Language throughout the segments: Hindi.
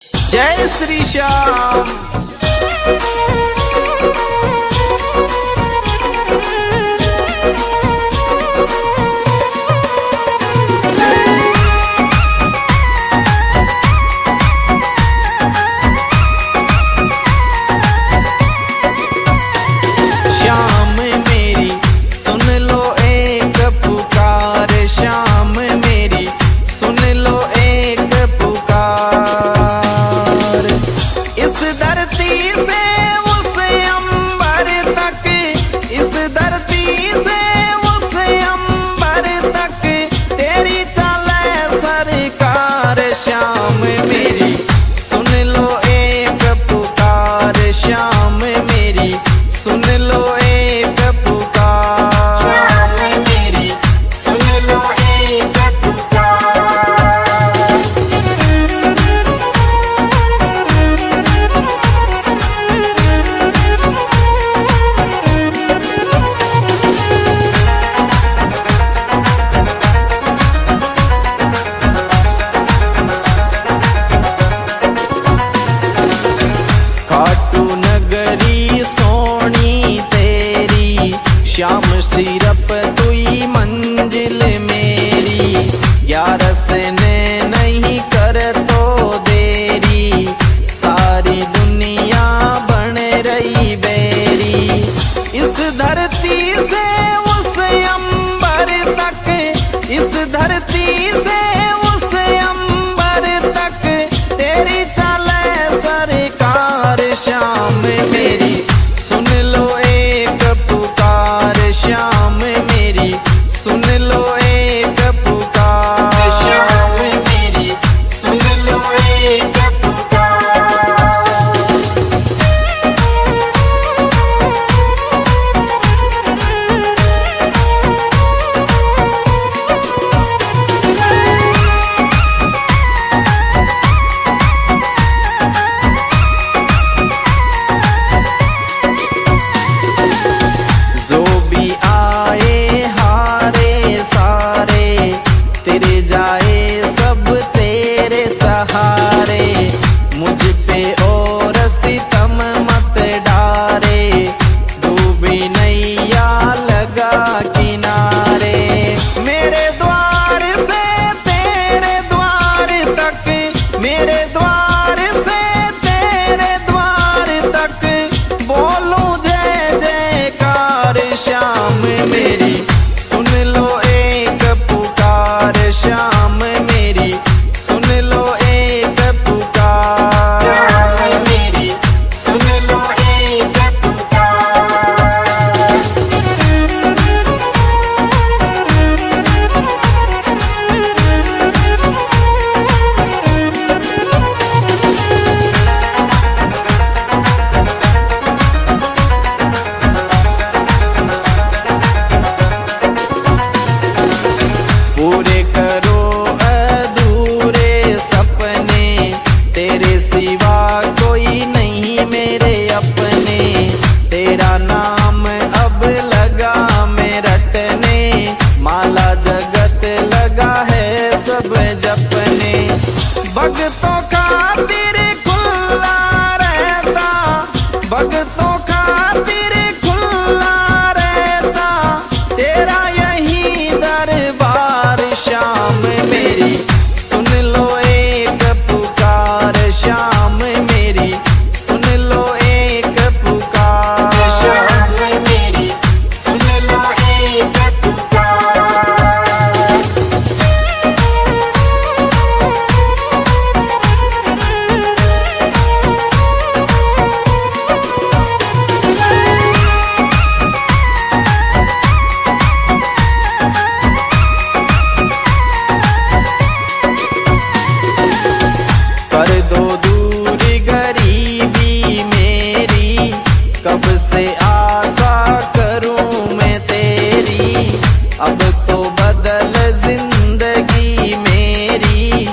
जय श्री श्याम। श्याम मेरी सुन लो एक पुकार, श्याम मेरी सुन लो एक पुकार। इस धरती से उस अंबर तक, इस धरती से उस अंबर तक तेरी चले सरकार। श्याम मेरी सुन लो एक पुकार, श्याम मेरी सुन लो एक पुकार। श्याम मेरी सुन लो एक पुकार। खाटू नगरी सोनी तेरी, श्याम सिरप तुई मंजिल मेरी। ग्यारस ने नहीं कर तो देरी, सारी दुनिया बन रही बेरी। इस धरती से उस अंबर तक, इस धरती से उस अंबर तक तेरी चले सरकार। श्याम मेरी सुन लो एक पुकार, श्याम मेरी सुन लो एक पुकार। श्याम मेरी सुन लो एक पुकार। जो भी आए हारे सारे, तेरे जाए सब तेरे सहारे। मुझ पे और सितम मत डारे, डूबी नैया लगा किनारे। मेरे द्वार से तेरे द्वार तक, मेरे द्वार से तेरे द्वार तक बोलूं जय जयकार। श्याम मेरी सुन लो एक पुकार, श्याम मेरी सुन लो एक पुकार। श्याम मेरी सुन लो एक पुकार। पूरे करो अधूरे सपने, तेरे सिवा कोई नहीं मेरे अपने। तेरा नाम अब लगा मैं रटने, माला जगत लगा है सब जपने। भक्तों खातिर खुला रहता, भक्तों खातिर खुला रहता तेरा यही दरबार। श्याम मेरी सुन लो एक पुकार, श्याम मेरी सुन लो एक पुकार। श्याम मेरी सुन लो एक पुकार। कर दो दूर गरीबी मेरी, कब से आशा करूं मैं तेरी। अब तो बदल जिंदगी मेरी,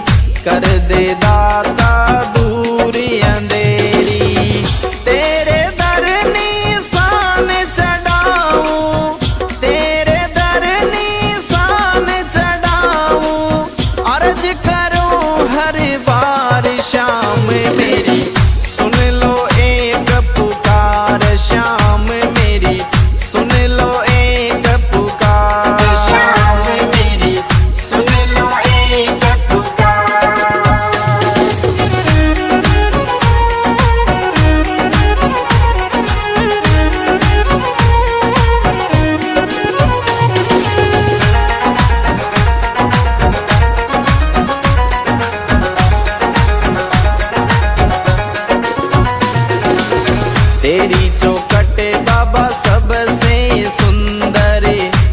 कर दे दाता दूरी अंधेरी। तेरे दर निशान चढ़ाऊं, तेरे दर निशान चढ़ाऊं, अर्ज करूं हर बार। श्याम तेरी चौखट बाबा सबसे सुंदर,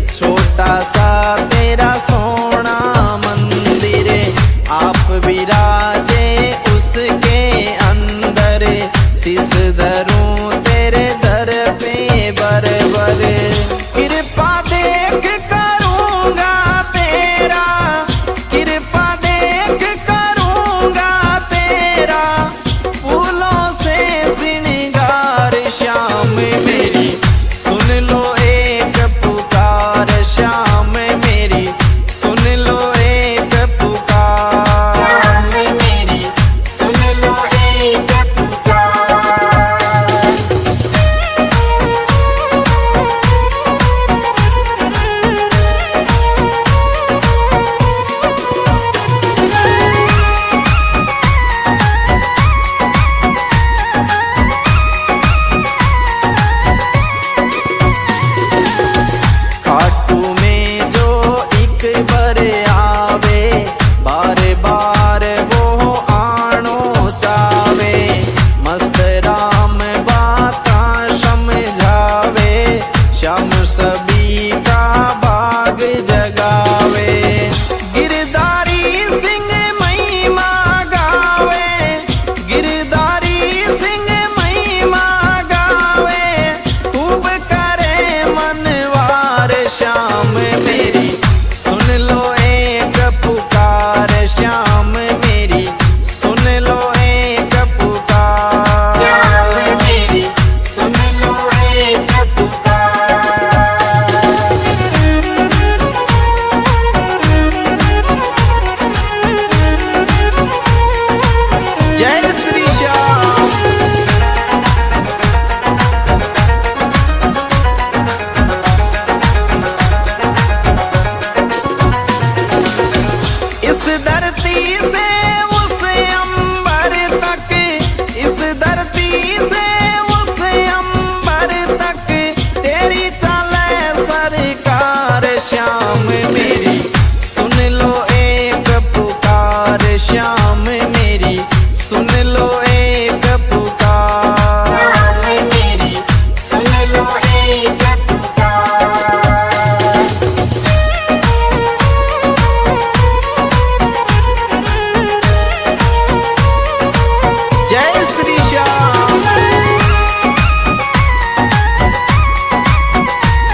छोटा सा तेरा सोना मंदिर, आप विराजे उसके अंदर, शीस धरूं तेरे दर पे बर बर, कृपा देख करूंगा तेरा, कृपा देख करूंगा तेरा, फूलों से श्रृंगार श्याम मेरी सुन लो एक पुकार, श्याम मेरी सुन लो एक पुकार, श्याम मेरी सुन लो एक पुकार। खाटू में जो एक बार आवे, बार बार वो आनो चावे, मस्त राम बाता समझावे, श्याम सभी का भाग जगावे, गिरधारी सिंह महिमा गावे, गिरधारी सिंह महिमा गावे, खूब करे मनवार, श्याम मेरी सुन लो एक पुकार, श्याम मेरी सुन लो एक पुकार, श्याम मेरी सुन लो एक पुकार। जय श्री श्याम। इस धरती से उस अंबर तक, इस धरती से उस अंबर तक, तेरी चले सरकार, श्याम मेरी सुन लो एक पुकार, श्याम मेरी सुन लो एक पुकार, श्याम मेरी सुन लो एक पुकार। जय Shri Shyam.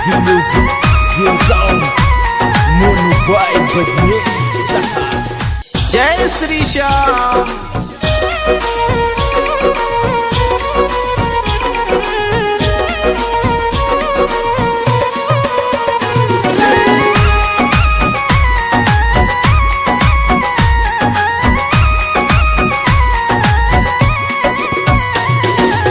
The music goes on. Mono by Badnesa. जय श्री श्याम।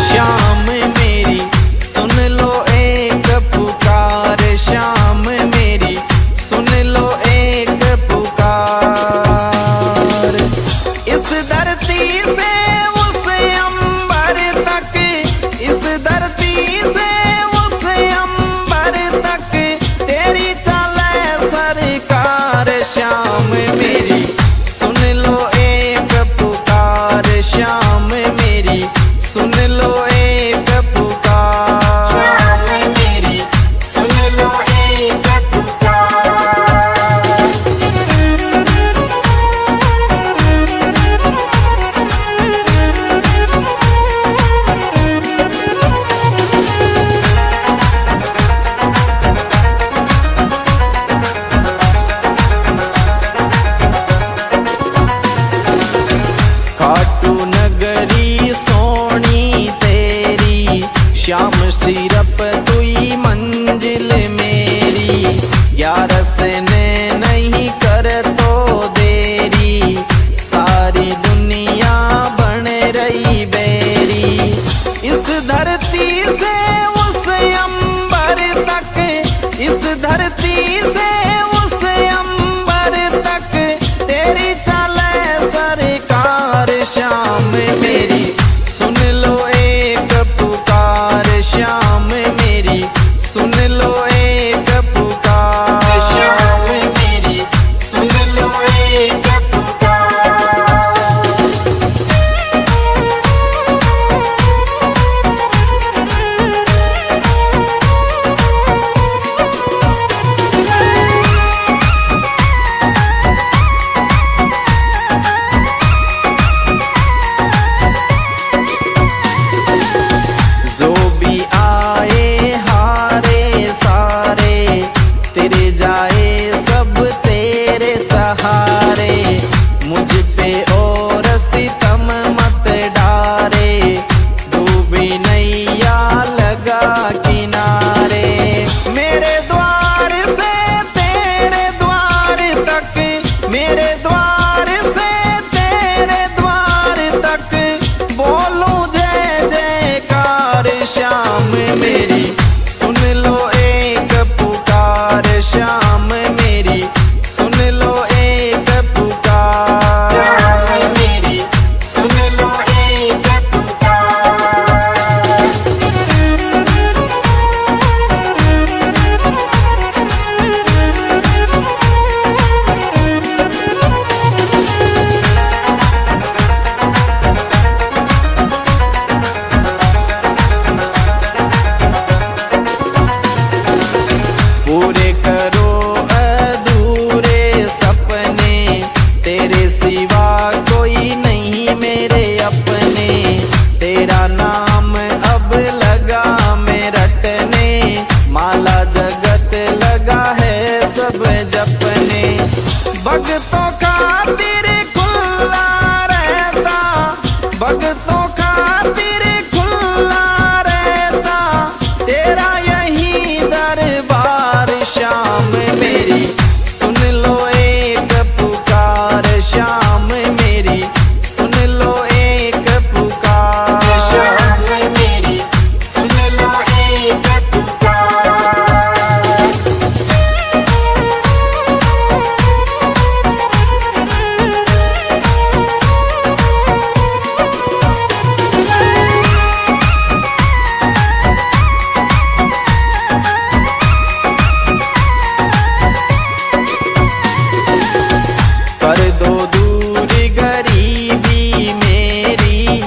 श्याम मेरी सुन लो एक पुकार, श्याम मेरी सुन लो एक पुकार, तक बोलूं जय जयकार। श्याम मेरी सुन लो एक पुकार, श्याम मेरी सुन लो एक पुकार। श्याम मेरी सुन लो एक पुकार। पूरे करो अधूरे सपने, तेरे सिवा कोई नहीं मेरे अपने। तेरा नाम अब लगा मैं रटने, माला जगत लगा है सब जपने। भक्तों का तेरे खुला रहता, भक्तों का तेरे खुला रहता, तेरा यही दरबार। श्याम मेरी सुन लो एक पुकार, श्याम मेरी सुन लो एक पुकार। श्याम मेरी सुन लो एक पुकार। कर दो दूर गरीबी मेरी,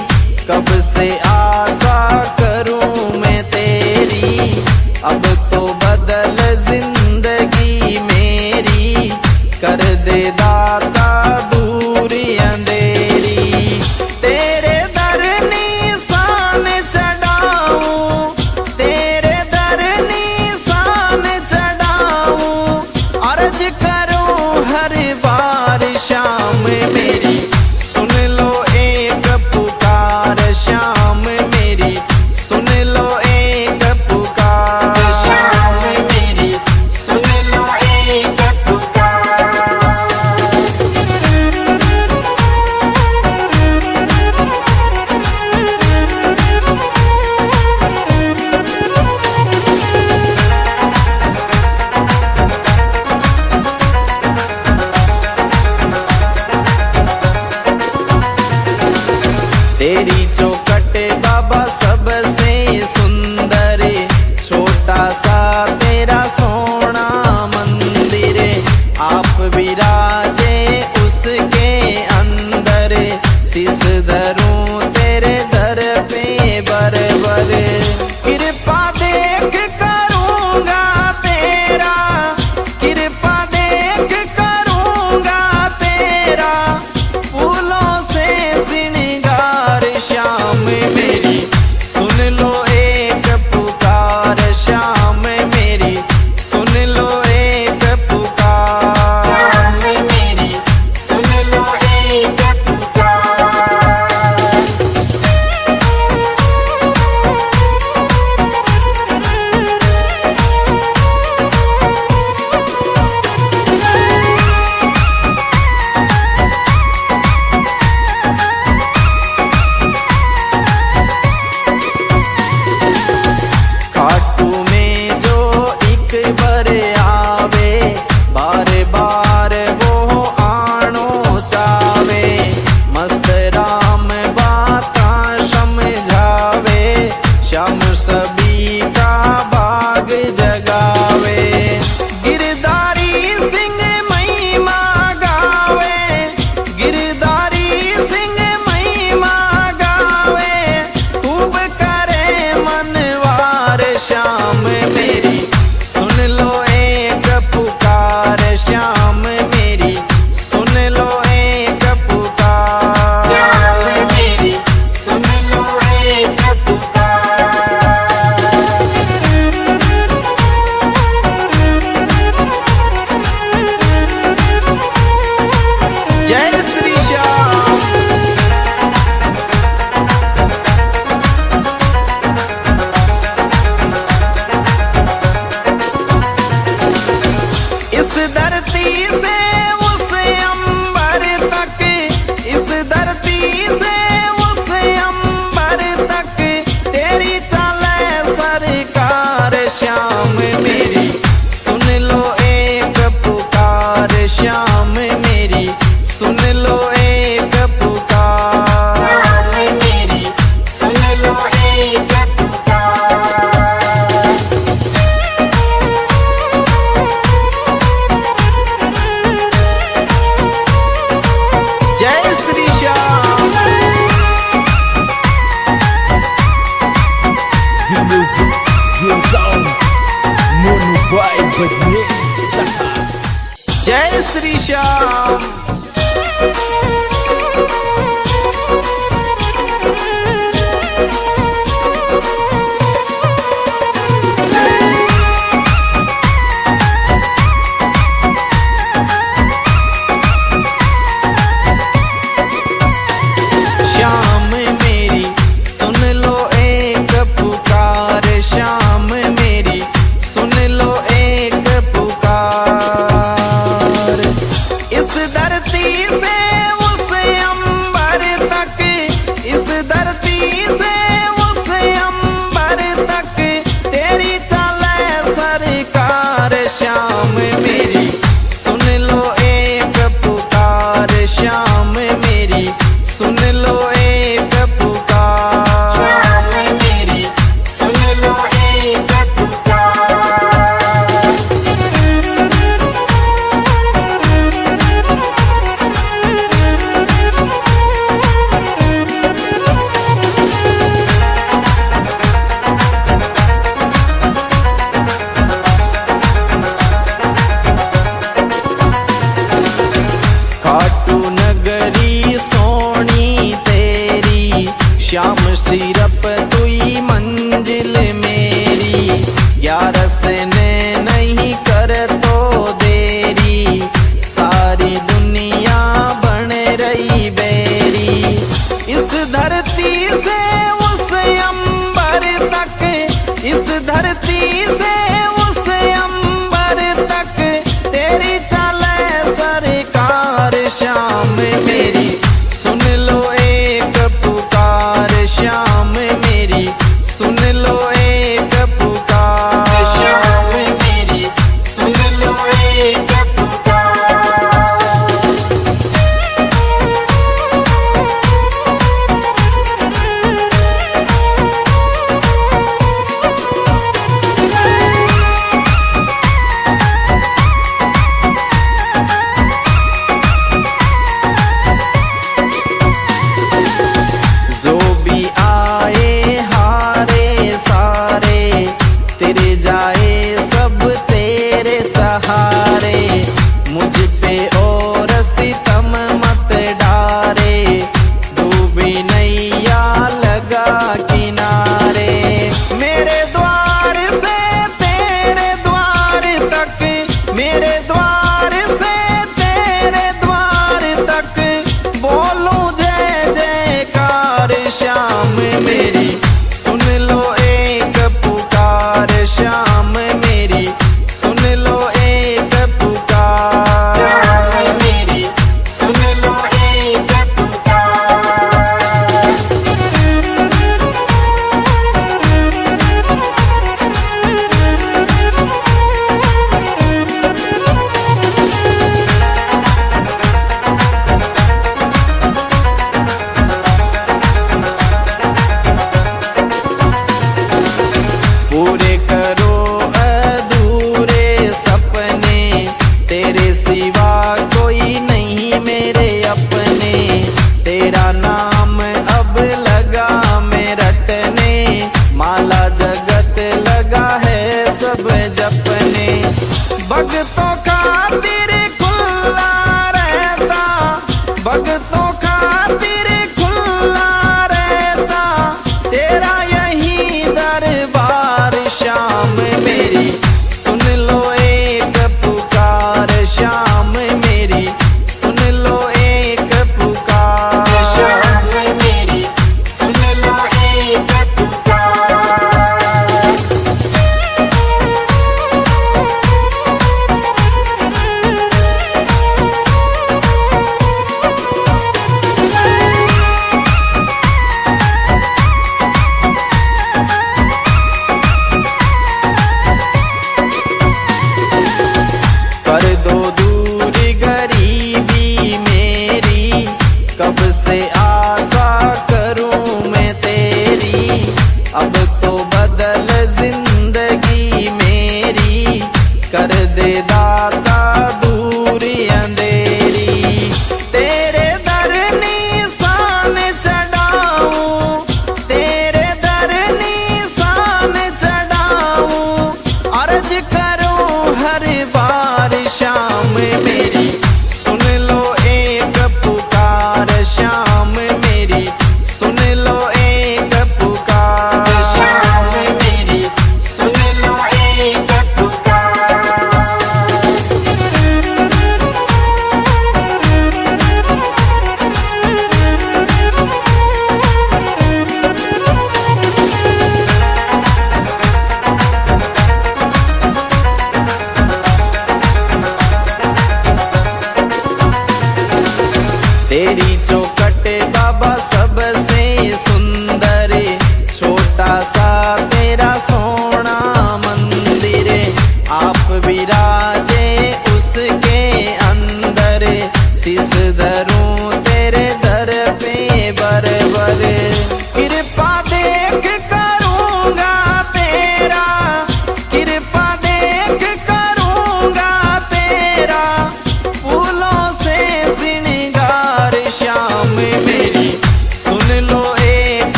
कब से आशा करूं मैं तेरी। अब तो बदल जिंदगी मेरी, कर दे दाता दूरी अंधेरी। तेरे दर निशान चढ़ाऊं, तेरे दर निशान चढ़ाऊं, अर्ज करूं हर बार। श्याम मेरी सुन लो एक पुकार, श्याम मेरी सुन लो एक पुकार। श्याम मेरी सुन लो एक पुकार। तेरी चौखट बाबा सबसे सुंदर, छोटा सा तेरा सोना मंदिर। आप विराजे उसके अंदर, शीस धरूं तेरे दर पे बरबर। कृपा देख करूंगा तेरा, कृपा देख करूंगा तेरा, फूलों से श्रृंगार। श्याम मेरी सुन लो एक पुकार, श्याम मेरी सुन लो एक पुकार। श्याम मेरी सुन लो एक पुकार। श्री श्याम। श्याम मेरी सुन लो एक पुकार, श्याम मेरी सुन लो एक पुकार। इस धरती से उस अंबर तक, इस धरती से उस अंबर तक तेरी चले सरकार। श्याम मेरी सुन लो एक पुकार, श्याम मेरी सुन लो एक पुकार। श्याम मेरी सुन लो एक पुकार। खाटू नगरी सोनी तेरी, श्याम सिरप तुई मंजिल मेरी। ग्यारस ने नहीं कर तो देरी, सारी दुनिया बन रही बेरी। इस धरती से उस अंबर तक, इस धरती से उस अंबर तक तेरी चले सरकार। श्याम मेरी सुन लो एक पुकार, श्याम मेरी सुन लो एक पुकार। श्याम मेरी सुन लो एक पुकार। जो भी आए हारे सारे, तेरे जाए सब तेरे सहारे। मुझ पे और सितम मत डारे, डूबी नैया लगा किनारे। मेरे द्वार से तेरे द्वार तक, मेरे द्वार से तेरे द्वार तक बोलूं जय जयकार। श्याम मेरी सुन लो एक पुकार, श्याम मेरी सुन लो एक पुकार। श्याम मेरी सुन लो एक पुकार।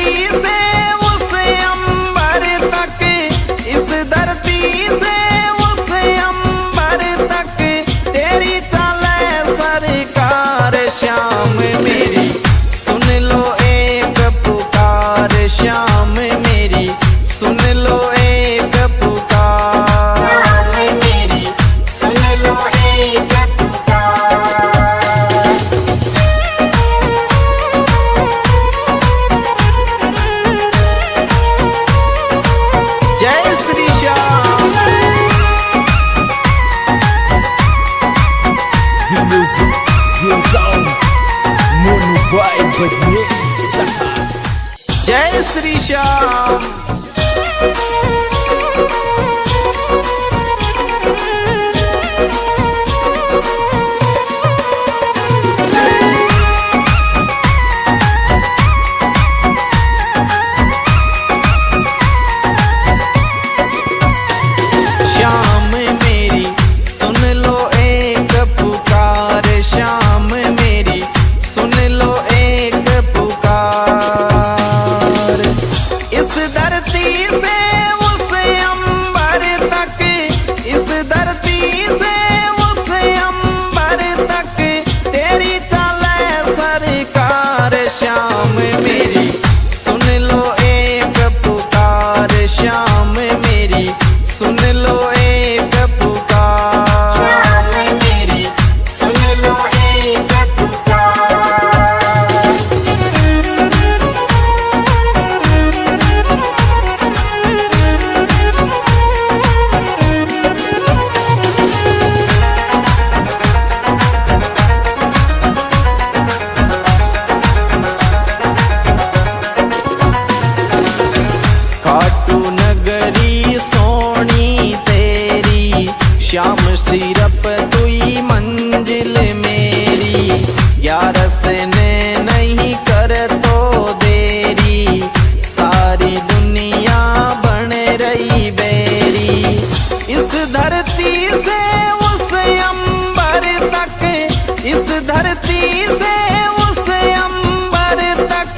धरती से उस अंबर तक, इस धरती से उस अंबर तक तेरी चले सरकार। श्याम मेरी सुन लो एक पुकार, श्याम मेरी सुन लो एक पुकार। श्याम मेरी सुन लो एक पुकार। जय Shri Shyam. The music goes on. Monu Boy बजने सहा। जय श्री श्याम। श्याम मेरी सुन लो एक पुकार, श्याम मेरी सुन लो एक पुकार। इस धरती से उस अंबर तक, इस धरती से उस अंबर तक तेरी चले सरकार। श्याम मेरी सुन लो एक पुकार, श्याम मेरी सुन लो एक पुकार। श्याम मेरी सुन लो एक पुकार। खाटू नगरी सोनी तेरी, श्याम सिरप तुई मंजिल मेरी। ग्यारस ने नहीं कर तो देरी, सारी दुनिया बन रही बेरी। इस धरती से उस अंबर तक, इस धरती से उस अंबर तक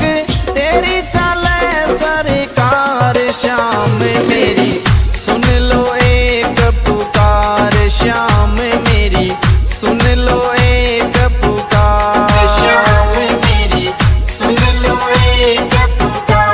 तेरी चले सरकार। श्याम मेरी सुन लो एक पुकार, श्याम मेरी सुन लो एक पुकार। श्याम मेरी सुन लो एक पुकार।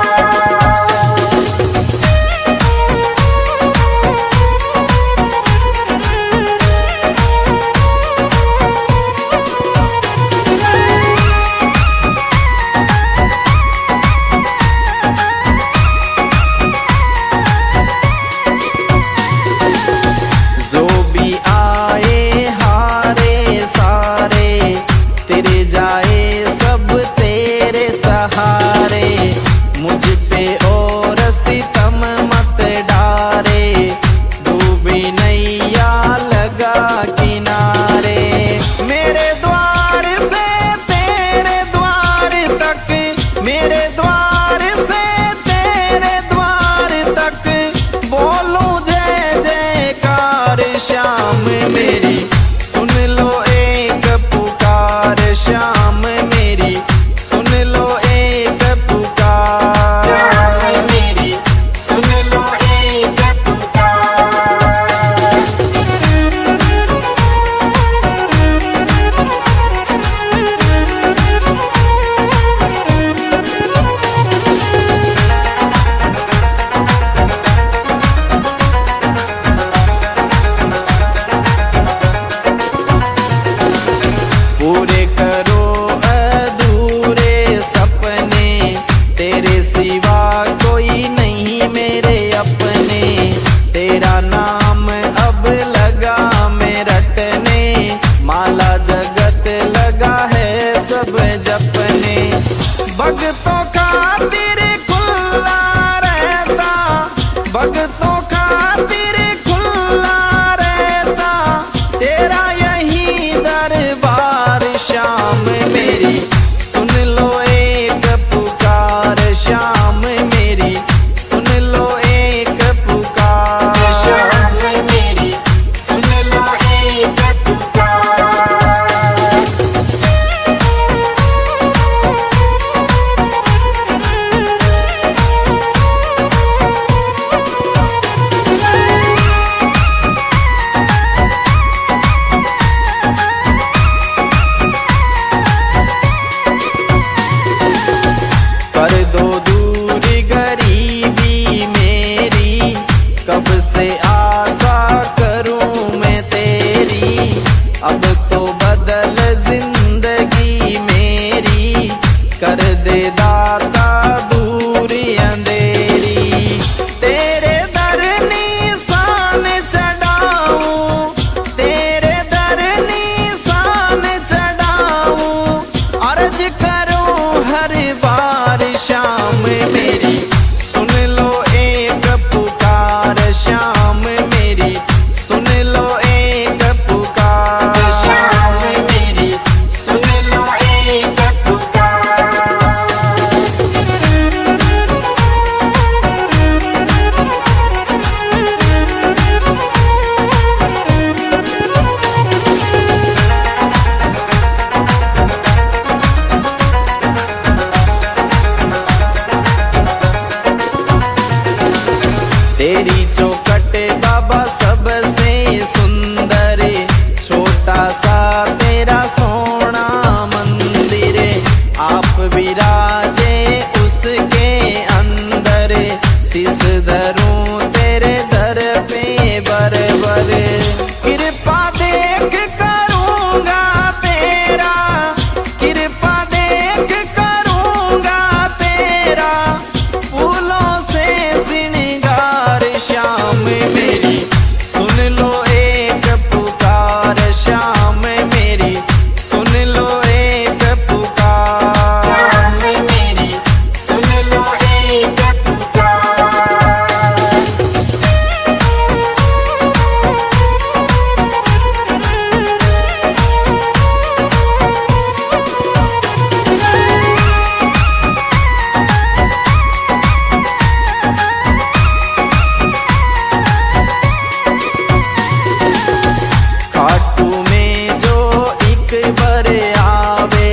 आवे,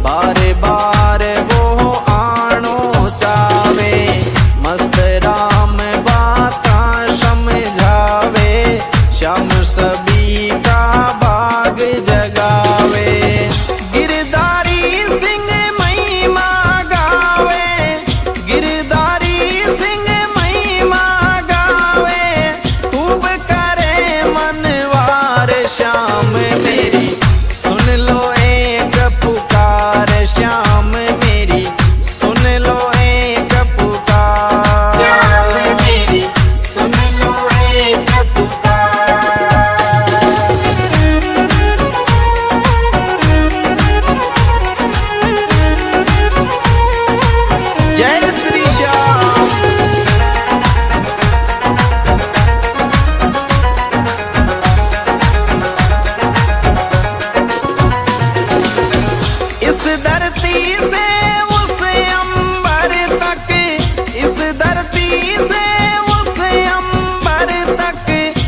बार बार वो आनो चावे। मस्त राम बाता समझावे, श्याम सभी का भाग जगावे। गिरधारी सिंह महिमा गावे, गिरधारी सिंह महिमा गावे, खूब करे मनवार श्याम मेरी सुन लो एक पुकार। श्याम मेरी सुन लो एक पुकार। श्याम मेरी सुन लो एक पुकार। जय श्री श्याम। इस धरती से उस अंबर तक, इस धरती से उस अंबर तक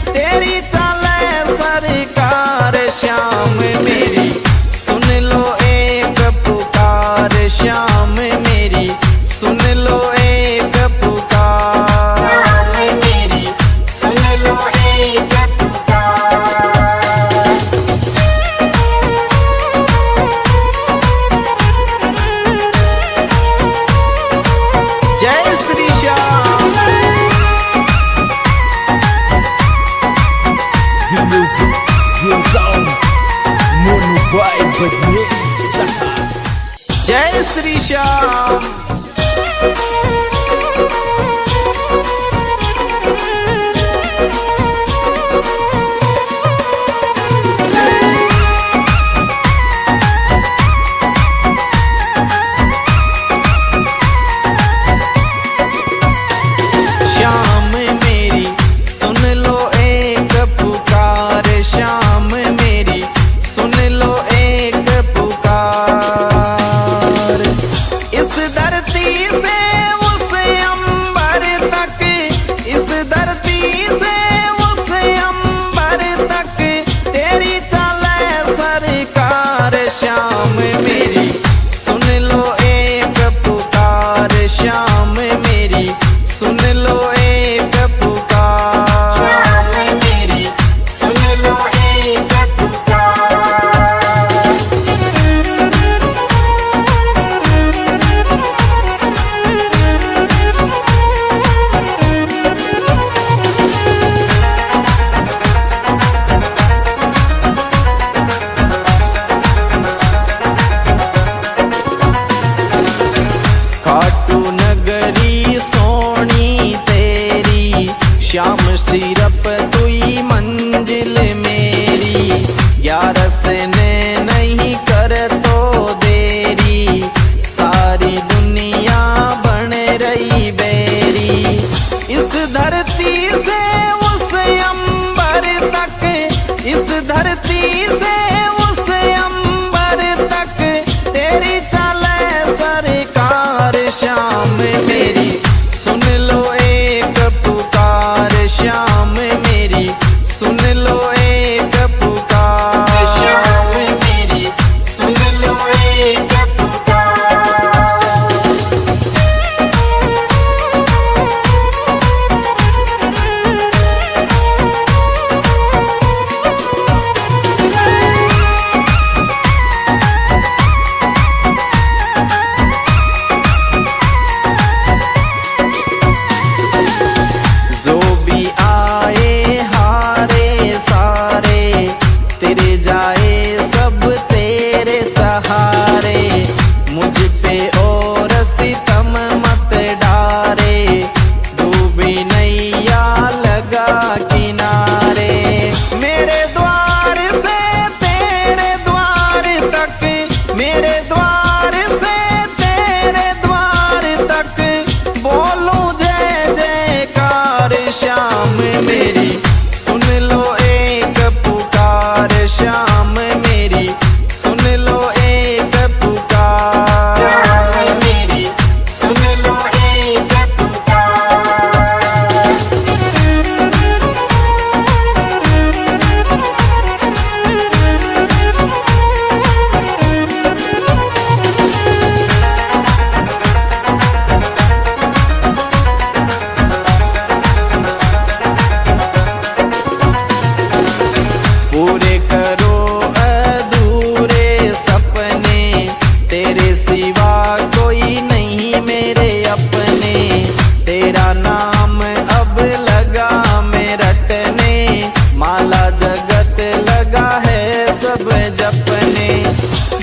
तेरी चले सरकार। श्याम मेरी सुन लो एक पुकार। श्याम मेरी सुन लो एक पुकार। श्याम मेरी सुन लो एक पुकार। जय Shri Shyam. The music goes on. Mono Vibe बजने सहा। जय श्री श्याम। श्याम मेरी सुन लो एक पुकार। श्याम मेरी सुन लो एक पुकार। इस धरती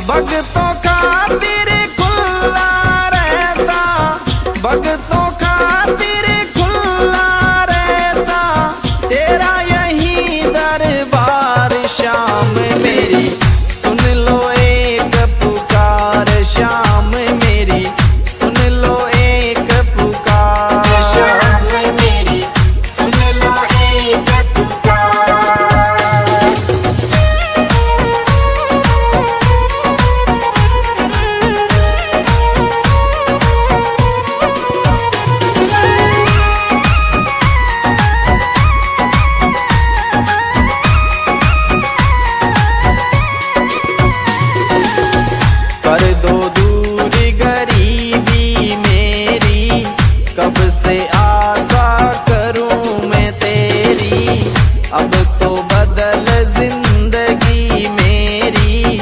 भगतों खातिर खुला रहता, भगतों खातिर खुला रहता तेरा यही दरबार। शाम मेरी सुन लो एक पुकार, शाम मेरी सुन लो एक पुकार। शाम मेरी सुन लो एक पुकार। कर दो दूर गरीबी मेरी, कब से आशा करूं मैं तेरी। अब तो बदल जिंदगी मेरी,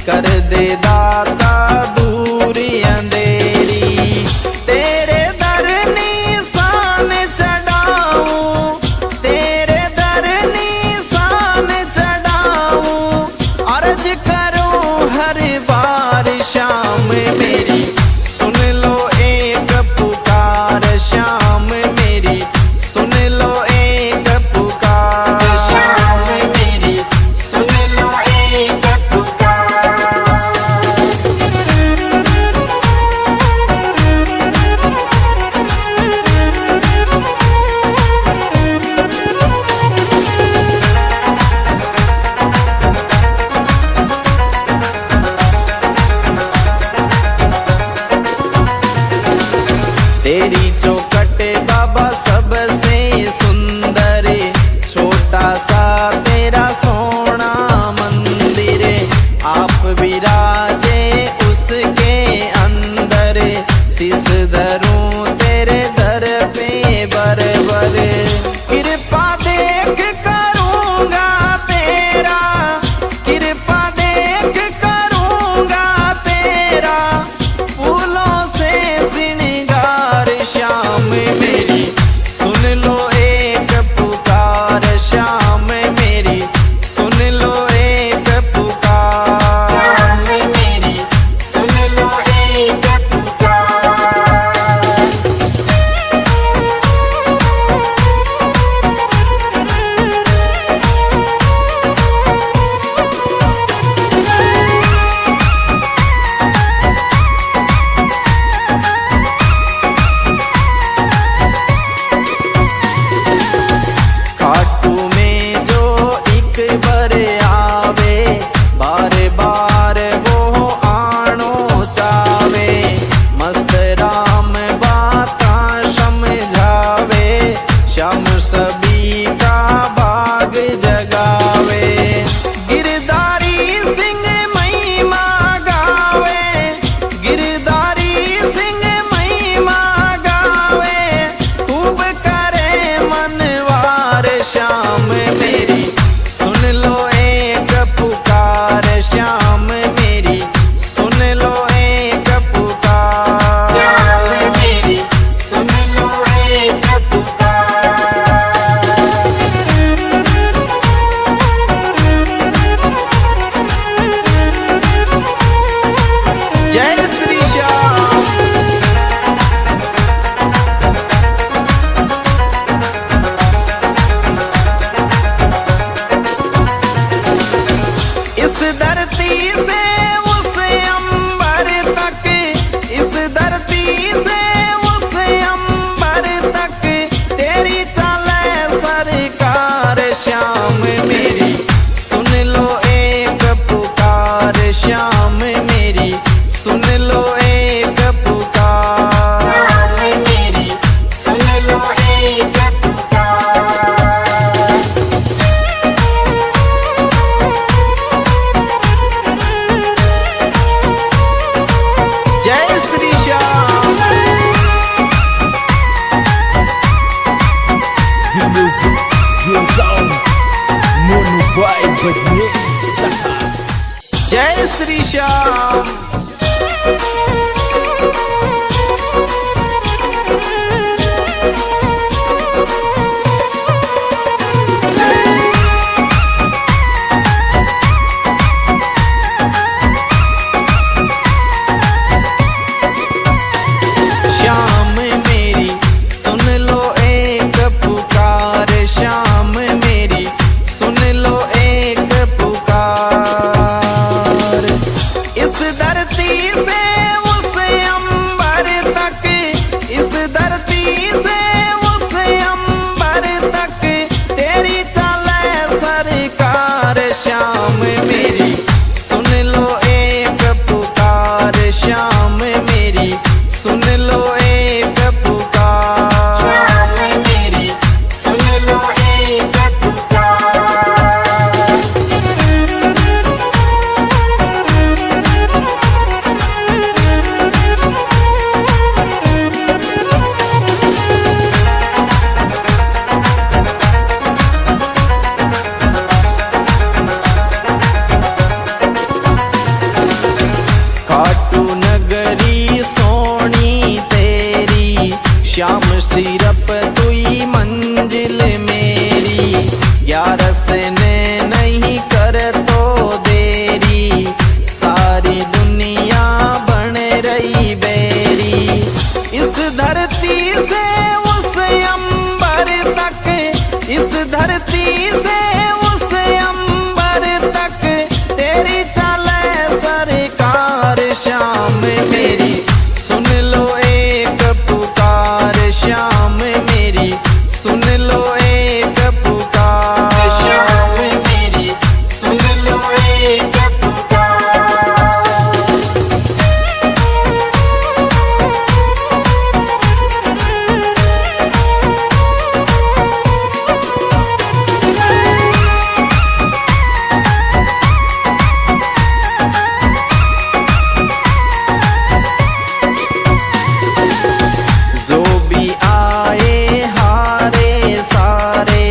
कर दे दाता दूरी अंधेरी। तेरे दर निशान चढ़ाऊं, तेरे दर निशान चढ़ाऊं, अर्ज करूं हर बार। शाम मेरी सुन लो एक पुकार, शाम मेरी सुन लो एक पुकार। शाम मेरी सुन लो एक पुकार। तेरी चौखट बाबा सबसे सुंदर, छोटा सा तेरा सोना मंदिर। आप विराजे उसके अंदर, शीस धरूं तेरे दर पे बरबर। कृपा देख करूंगा तेरा, कृपा देख करूंगा तेरा, फूलों से श्रृंगार। शाम मेरी सुन लो एक पुकार, शाम मेरी सुन लो एक पुकार। शाम मेरी सुन लो एक पुकार। खाटू में जो एक बार आवे, बार बार वो आनो चावे। मस्त राम बाता समझावे, श्याम सभी का भाग जगावे। गिरधारी सिंह महिमा गावे, गिरधारी सिंह महिमा गावे, खूब करे मनवार। शाम मेरी सुन लो एक पुकार, शाम मेरी सुन लो एक पुकार। शाम मेरी सुन लो एक पुकार। जय श्री श्याम। इस धरती से उस अंबर तक, इस धरती से उस अंबर तक तेरी चले सरकार। श्याम मेरी सुन लो एक पुकार, श्याम मेरी सुन लो एक पुकार। शाम मेरी सुन लो एक पुकार। जय Shri Shyam. The music goes on. Mono vibe bajne saha. जय श्री श्याम। धरती से उस अंबर तक तेरी चले सरकार श्याम मेरी सुन लो एक पुकार श्याम मेरी सुन लो एक पुकार श्याम मेरी सुन लो एक पुकार। जो भी आए हारे सारे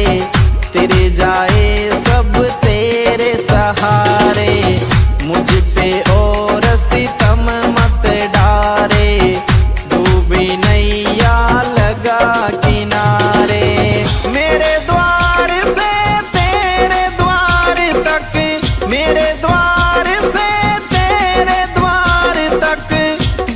तेरे जाए सब तेरे सहारे मुझ पे और सितम मत डारे डूबी नैया लगा किनारे मेरे द्वार से तेरे द्वार तक मेरे द्वार से तेरे द्वार तक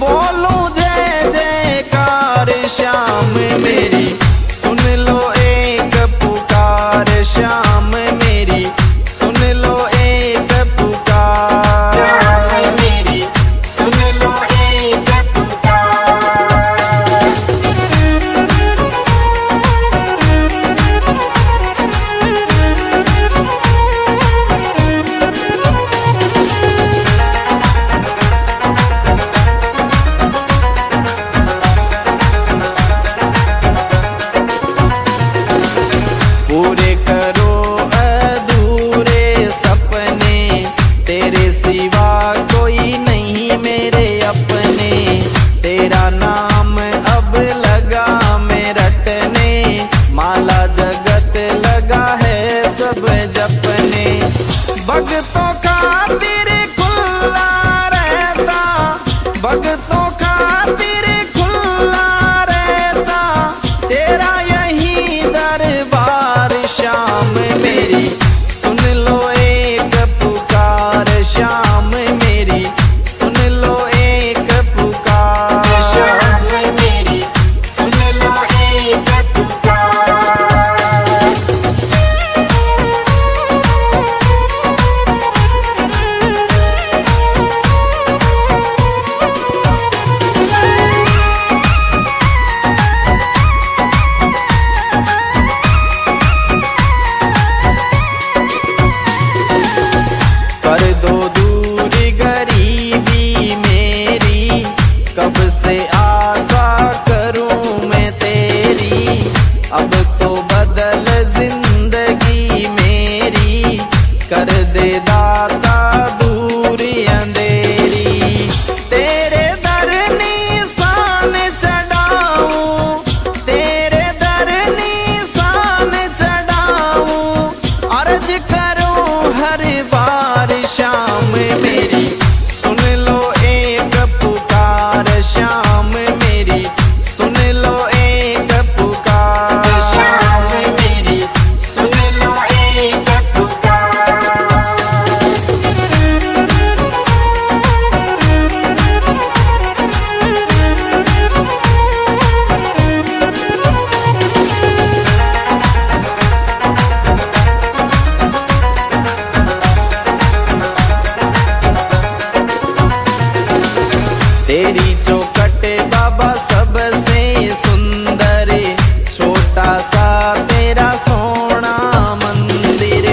बोलो जय जयकार श्याम मेरी सुन लो एक पुकार श्याम मेरी सुन लो एक पुकार श्याम मेरी सुन लो एक पुकार। पूरे करो अधूरे सपने तेरे सिवा कोई नहीं मेरे अपने तेरा नाम अब लगा मैं रटने माला जगत लगा है सब जपने भगतों खातिर खुला रहता भगतों खातिर खुला रहता तेरा यही दरबार श्याम मेरी सुन लो एक पुकार श्याम मेरी सुन लो एक पुकार श्याम मेरी सुन लो एक पुकार। कर दो दूर गरीबी मेरी कब से आशा करूं मैं तेरी अब तो बदल जिंदगी मेरी कर दे दाता दूरी अंधेरी तेरे दर निशान चढ़ाऊं तेरे दर निशान चढ़ाऊं अर्ज करूं हर बार श्याम मेरी सुन लो एक पुकार श्याम मेरी सुन लो एक पुकार श्याम मेरी सुन लो एक पुकार। तेरी चौखट बाबा सबसे सुंदर छोटा सा तेरा सोना मंदिर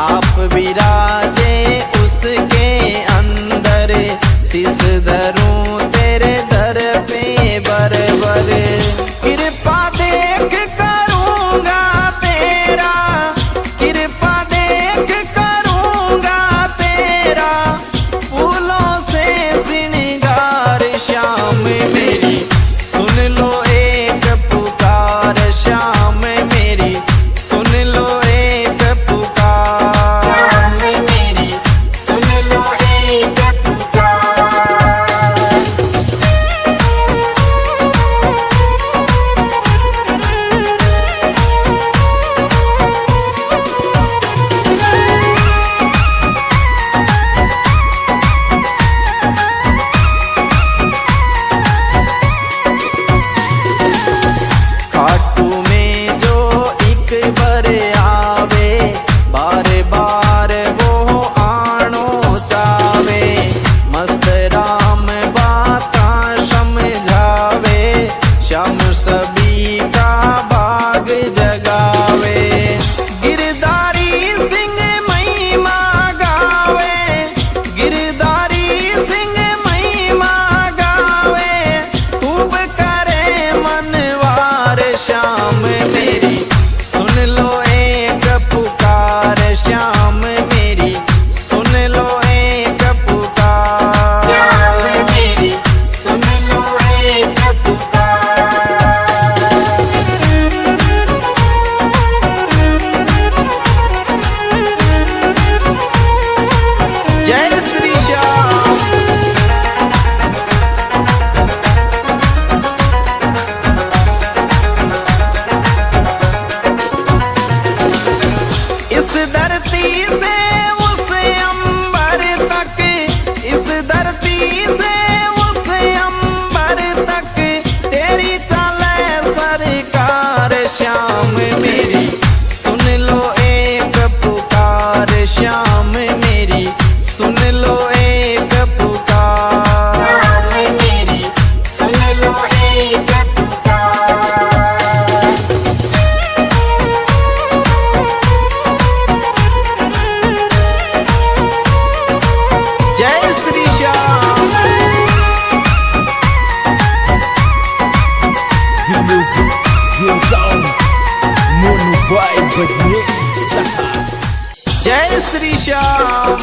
आप विराजे उसके अंदर शीश धरूं तेरे दर पे बरबर कृपा देख करूंगा तेरा कृपा देख करूंगा तेरा फूलों से श्रृंगार श्याम मेरी सुन लो एक पुकार श्याम मेरी सुन लो एक पुकार श्याम मेरी सुन लो एक पुकार। से उस अंबर तक तेरी चले सरकार। श्याम मेरी सुन लो एक पुकार, श्याम मेरी सुन लो एक पुकार। मेरी सुन लो एक पुकार। जय Shri Shyam. The music, the sound, Monu Boy Bajne Saha. जय श्री श्याम।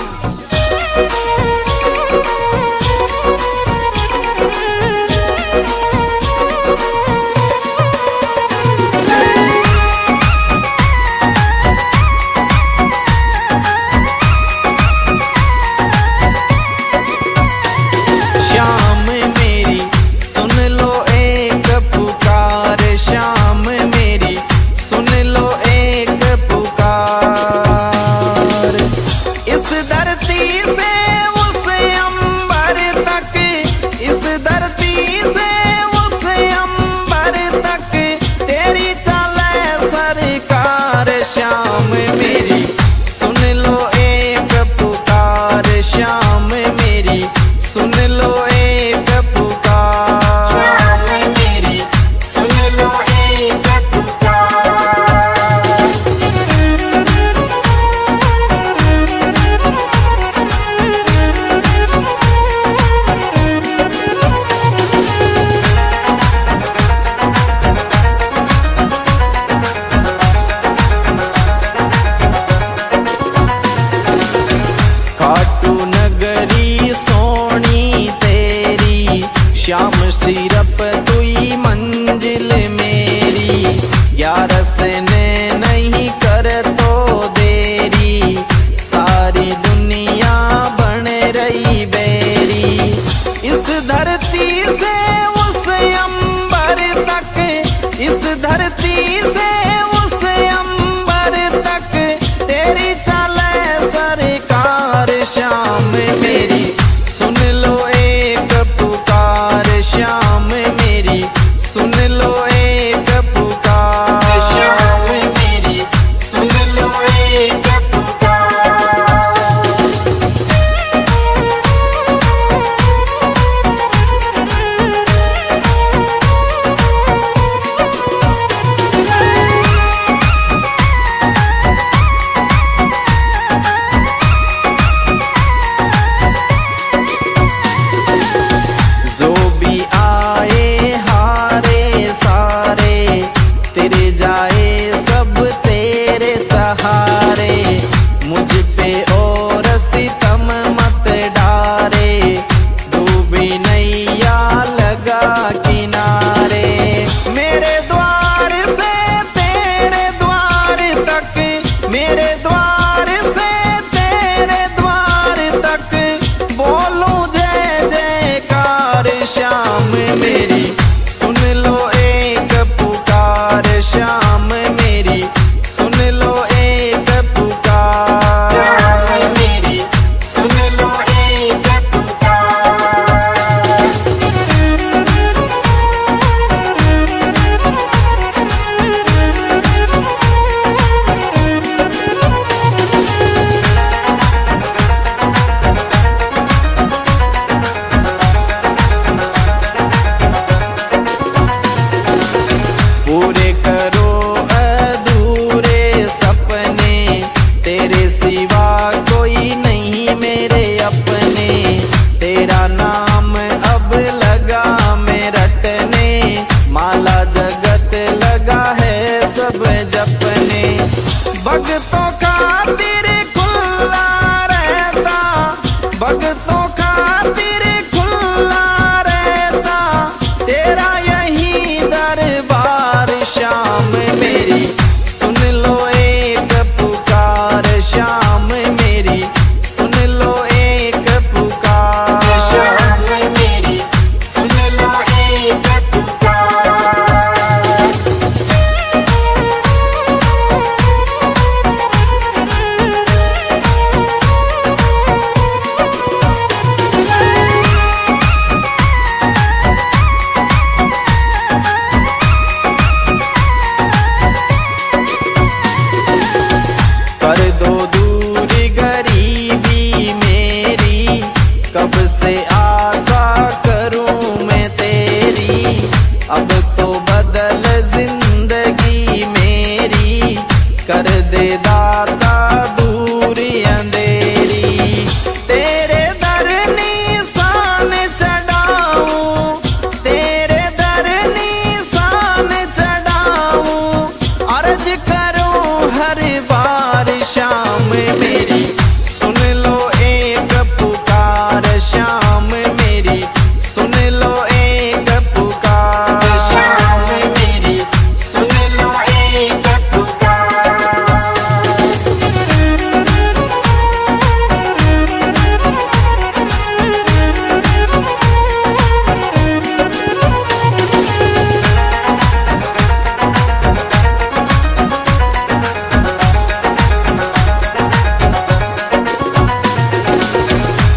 श्याम मेरी सुन लो एक पुकार, श्याम मेरी सुन लो एक पुकार। इस दर से आशा करूं मैं तेरी, अब तो बदल जिंदगी मेरी, कर दे दाता दूरी अंधेरी। तेरे दर निशान चढ़ाऊं, तेरे दर निशान चढ़ाऊं, अर्ज करूं हर बार शाम मेरी, सुन लो एक पुकार शाम मेरी, सुन लो एक पुकार शाम मेरी सुन लो एक पुकार।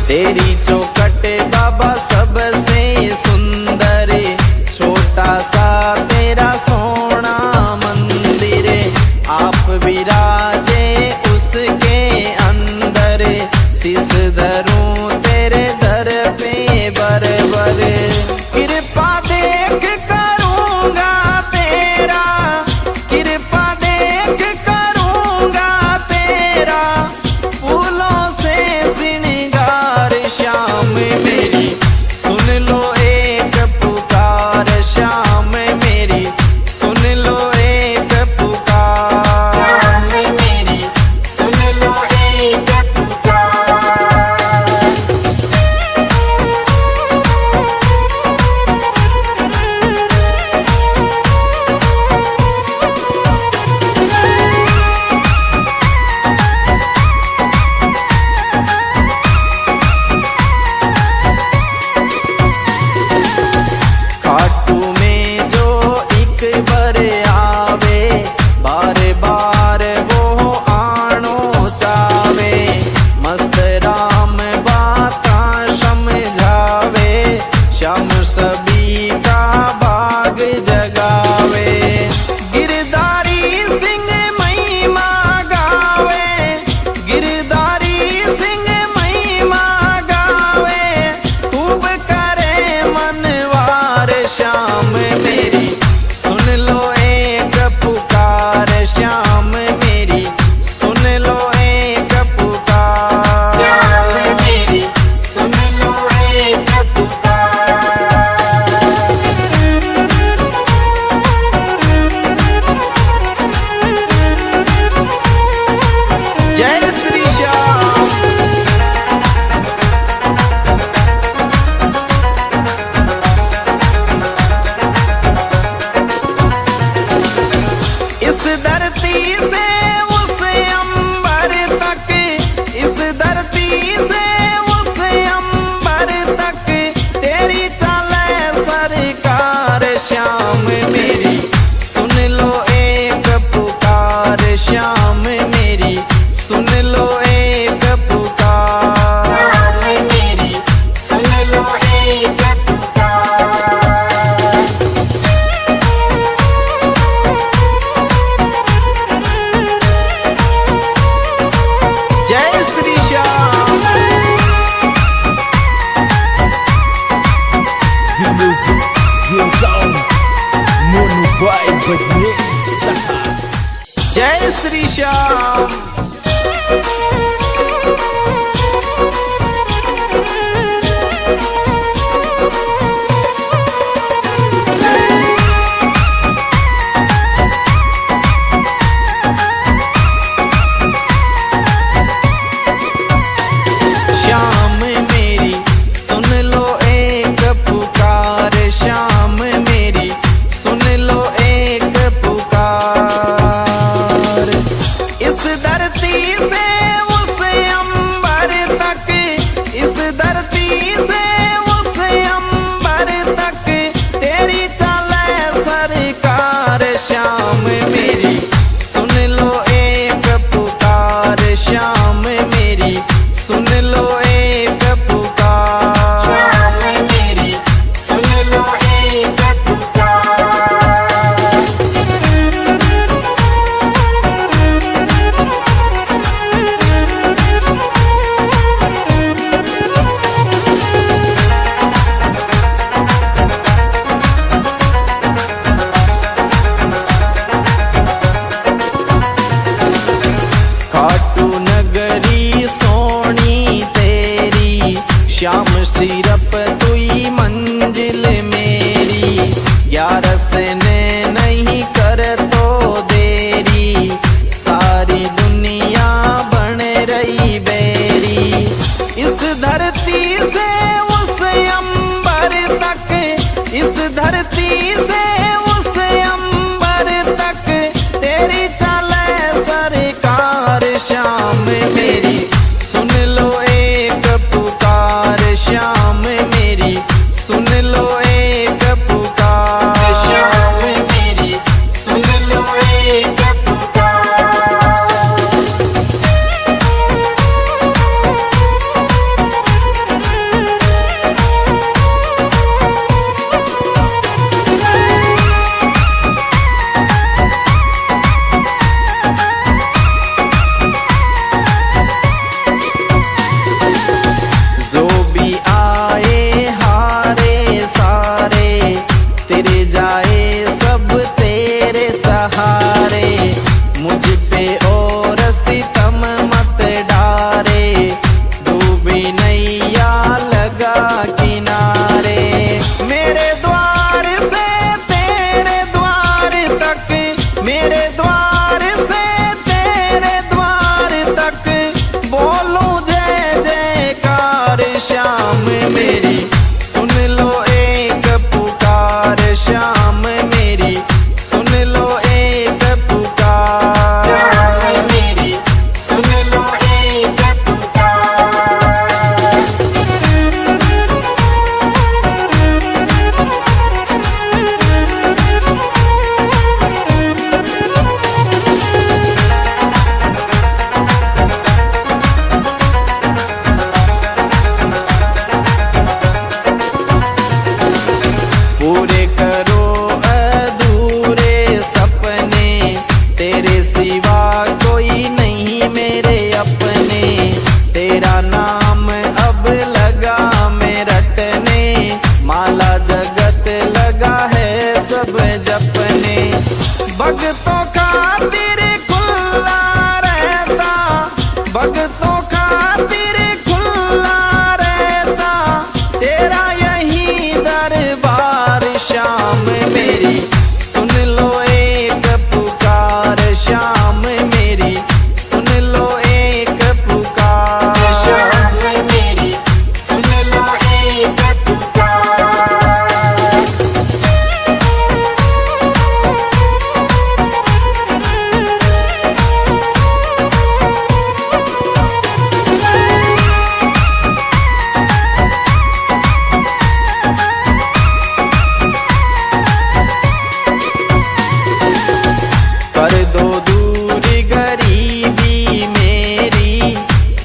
तेरी चौखट बाबा सबसे सुंदर, छोटा सा तेरा सोना मंदिर, आप विराजे उसके अंदर, शीस धरूं तेरे दर पे बरबर, कृपा देख करूंगा तेरा, कृपा देख करूंगा तेरा, फूलों से श्रृंगार शाम मेरी, सुन लो एक पुकार शाम मेरी, सुन लो एक पुकार। शाम मेरी सुन लो एक पुकार। खाटू में जो एक बार आवे, बार बार वो आनो चावे, मस्त राम बाता समझावे, श्याम सभी का भाग जगावे, गिरधारी सिंह महिमा गावे, गिरधारी सिंह महिमा गावे, खूब करे मनवार श्याम मेरी, सुन लो एक पुकार श्याम मेरी, सुन लो एक पुकार। शाम मेरी सुन लो एक पुकार। जय श्री श्याम। इस धरती से उस अंबर तक, इस धरती से उस अंबर तक, तेरी चले सरकार श्याम मेरी, सुन लो एक पुकार श्याम मेरी, सुन लो एक पुकार। शाम मेरी सुन लो एक पुकार। जय Shri Shyam. The music gives on Mono by Badney Saha. जय श्री श्याम। श्याम मेरी सुन लो एक पुकार श्याम मेरी, सुन लो एक पुकार। इस दर धरती से उस अंबर तक तेरी चले सरकार। श्याम मेरी सुन लो एक पुकार, श्याम मेरी सुन लो एक पुकार। श्याम मेरी सुन लो एक पुकार। जो भी आए हारे सारे तेरे जाए सब तेरे सहारे। मुझ पे और सितम मत डारे, डूबी नैया लगा किनारे। मेरे द्वार से तेरे द्वार तक, मेरे द्वार से तेरे द्वार तक बोलूं जय जयकार। श्याम मेरी सुन लो एक पुकार, श्याम मेरी सुन लो एक पुकार। श्याम मेरी सुन लो एक पुकार। पूरे करो अधूरे सपने, तेरे सिवा कोई नहीं मेरे अपने। तेरा नाम अब लगा मैं रटने, माला जगत लगा है सब जपने। भक्तों खातिर खुला रहता, भक्तों खातिर खुला रहता तेरा यही दरबार। श्याम मेरी सुन लो एक पुकार, श्याम मेरी सुन लो एक पुकार। श्याम मेरी सुन लो एक पुकार। कर दो दूरी गरीबी मेरी,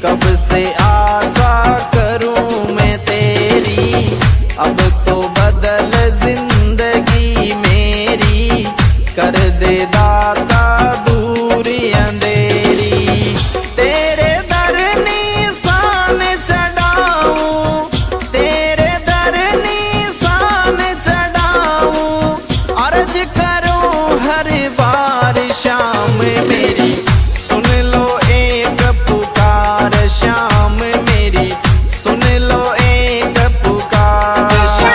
कब से आशा करूं मैं तेरी। अब तो बदल जिंदगी मेरी, कर दे दाता दूरी अंधेरी। तेरे दर निशान चढ़ाऊं, तेरे दर निशान चढ़ाऊं, अर्ज करूं हर बार। श्याम मेरी सुन लो एक पुकार, श्याम मेरी सुन लो एक पुकार।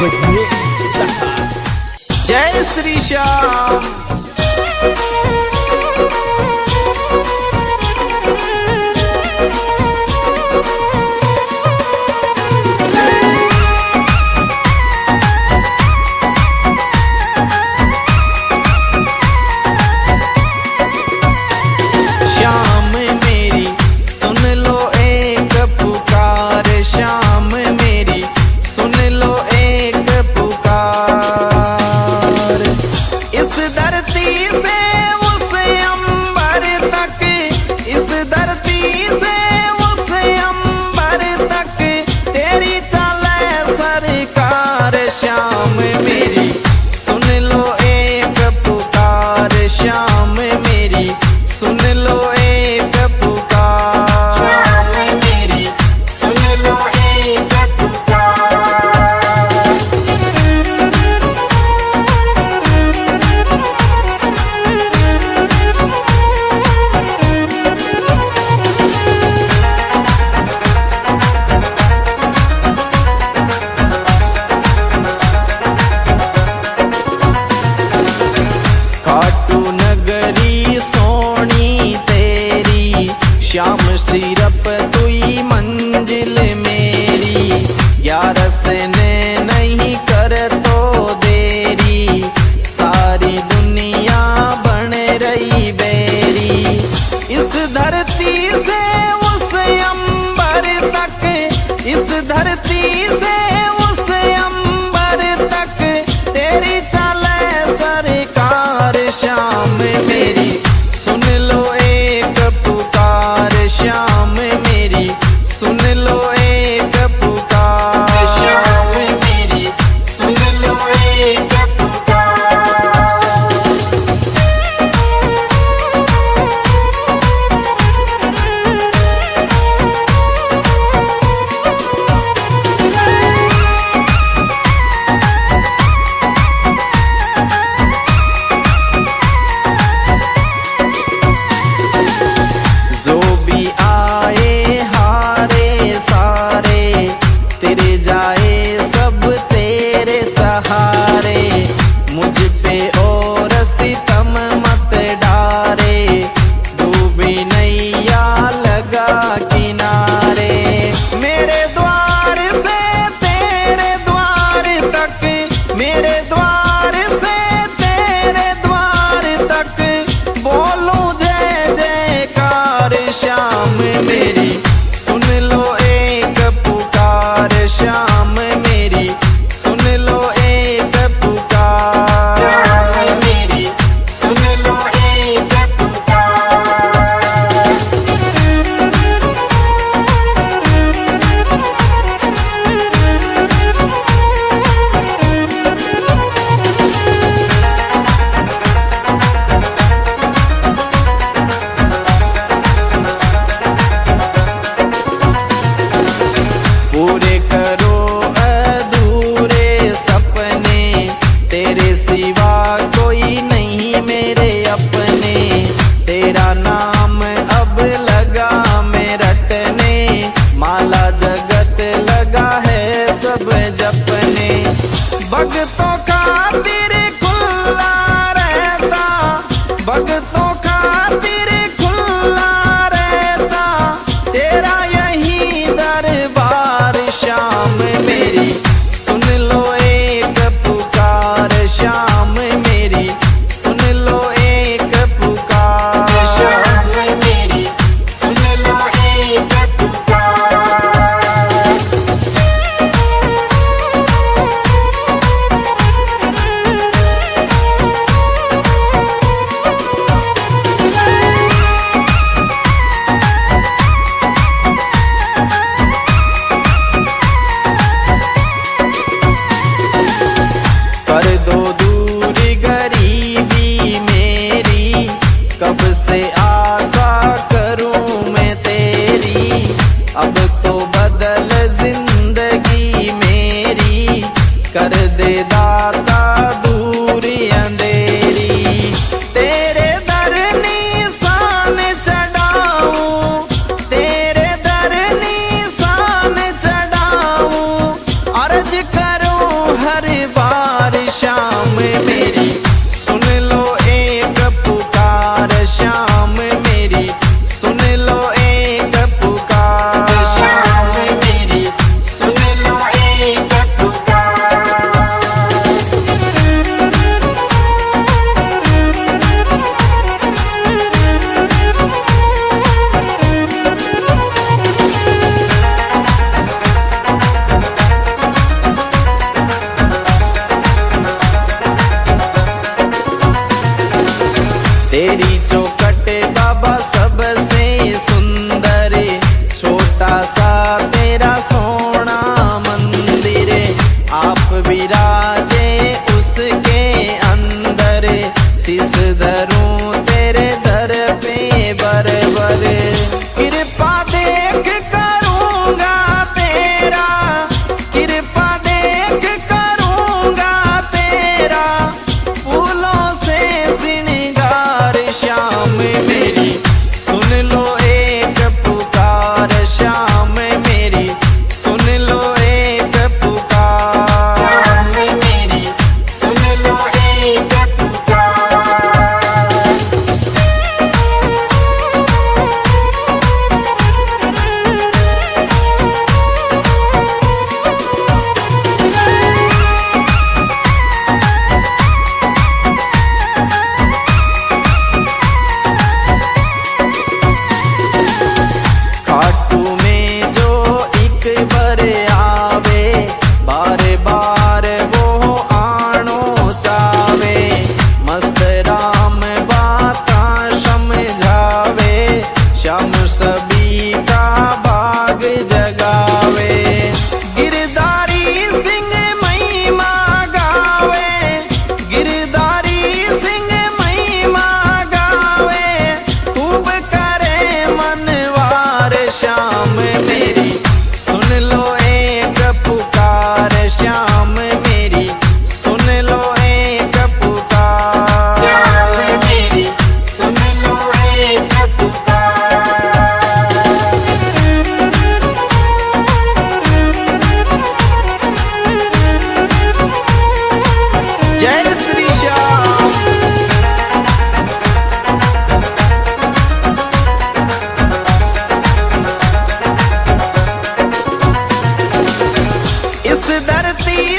बजने सहा। जय श्री श्याम। श्याम मेरी सुन लो एक पुकार, श्याम मेरी सुन लो एक पुकार। इस धरती से उस अंबर तक, इस धरती से उस अंबर तक तेरी चले सरकार। श्याम मेरी सुन लो एक पुकार, श्याम मेरी सुन लो एक पुकार। श्याम मेरी सुन लो एक पुकार। खाटू नगरी सोनी तेरी, श्याम सिरप तुई मंजिल मेरी। यार से ने नहीं कर तो देरी, सारी दुनिया बन रही बेरी। इस धरती से उस अंबर तक, इस धरती से उस अंबर तक तेरी चले सरकार। श्याम मेरी सुन लो एक पुकार, श्याम मेरी सुन लो एक पुकार। श्याम मेरी सुन लो एक पुकार। जो भी आए हारे सारे, तेरे जाए सब तेरे सहारे। मुझ पे और सितम मत डारे, डूबी नैया लगा किनारे। मेरे द्वार से तेरे द्वार तक, मेरे द्वार से तेरे द्वार तक बोलूं जय जयकार। श्याम मेरी सुन लो एक पुकार, श्याम मेरी सुन लो एक पुकार। श्याम मेरी सुन लो एक पुकार। पूरे करो अधूरे सपने, तेरे सिवा कोई नहीं मेरे अपने। तेरा नाम अब लगा मैं रटने, माला जगत लगा है सब जपने। भक्तों खातिर खुला रहता, भक्तों खातिर खुला रहता तेरा यही दरबार। श्याम मेरी सुन लो एक पुकार, श्याम मेरी सुन लो एक पुकार। श्याम मेरी सुन लो एक पुकार। कर दो दूर गरीबी मेरी, कब से आशा करूं मैं तेरी। अब तो बदल जिंदगी मेरी, कर दे दाता दूरी अंधेरी। तेरे दर निशान चढ़ाऊं, तेरे दर निशान चढ़ाऊं, अर्ज करूं हर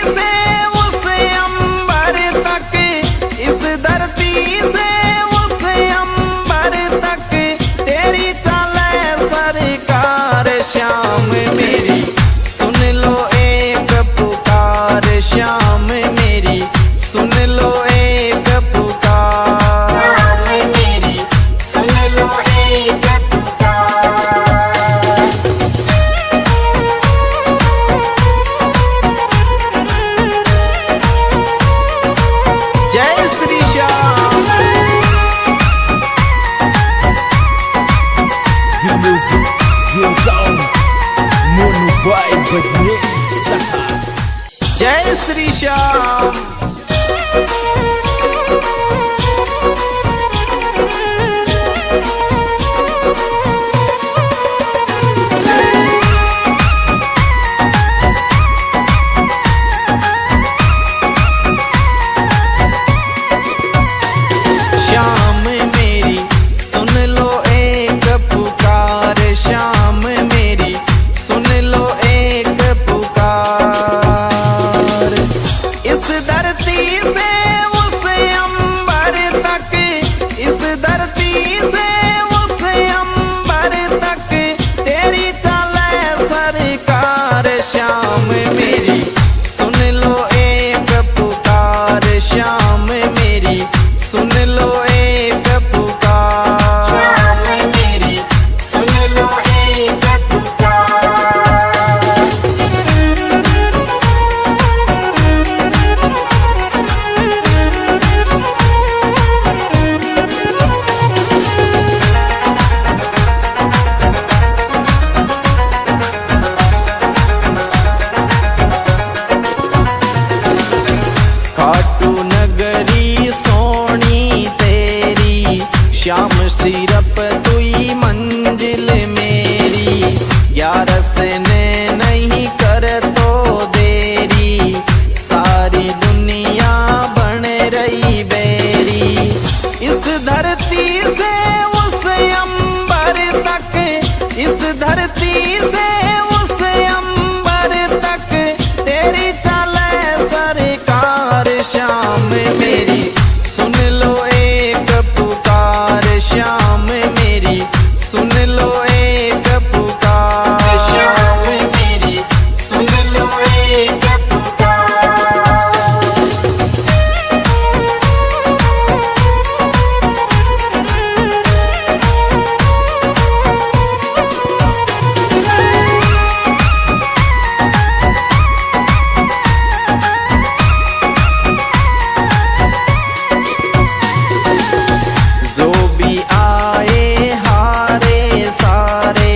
से उस अंबर तक, इस धरती से उस अंबर तक तेरी चले सरकार श्याम मेरी, सुन लो एक पुकार श्याम मेरी, सुन लो एक पुकार मेरी सुन लो एक पुकार। जय Shri Shyam. The music, the sound, Monu Boy Badnez Saha. जय श्री श्याम। श्याम मेरी सुन लो एक पुकार श्याम मेरी, सुन लो एक पुकार। इस धरती से उस अंबर तक, इस धरती से उस अंबर तक तेरी चले सरकार श्याम मेरी, सुन लो एक पुकार श्याम मेरी, सुन लो एक पुकार। श्याम मेरी सुन लो एक पुकार। खाटू नगरी सोनी तेरी, श्याम सिरप तुई मंजिल मेरी, यारस ने नहीं कर तो देरी, सारी दुनिया बन रही बेरी। इस धरती से उस अंबर तक, इस धरती से उस अंबर तक तेरी चले सरकार श्याम मेरी, सुन लो एक पुकार श्याम मेरी, सुन लो एक पुकार। श्याम मेरी सुन लो एक पुकार। जो भी आए हारे सारे,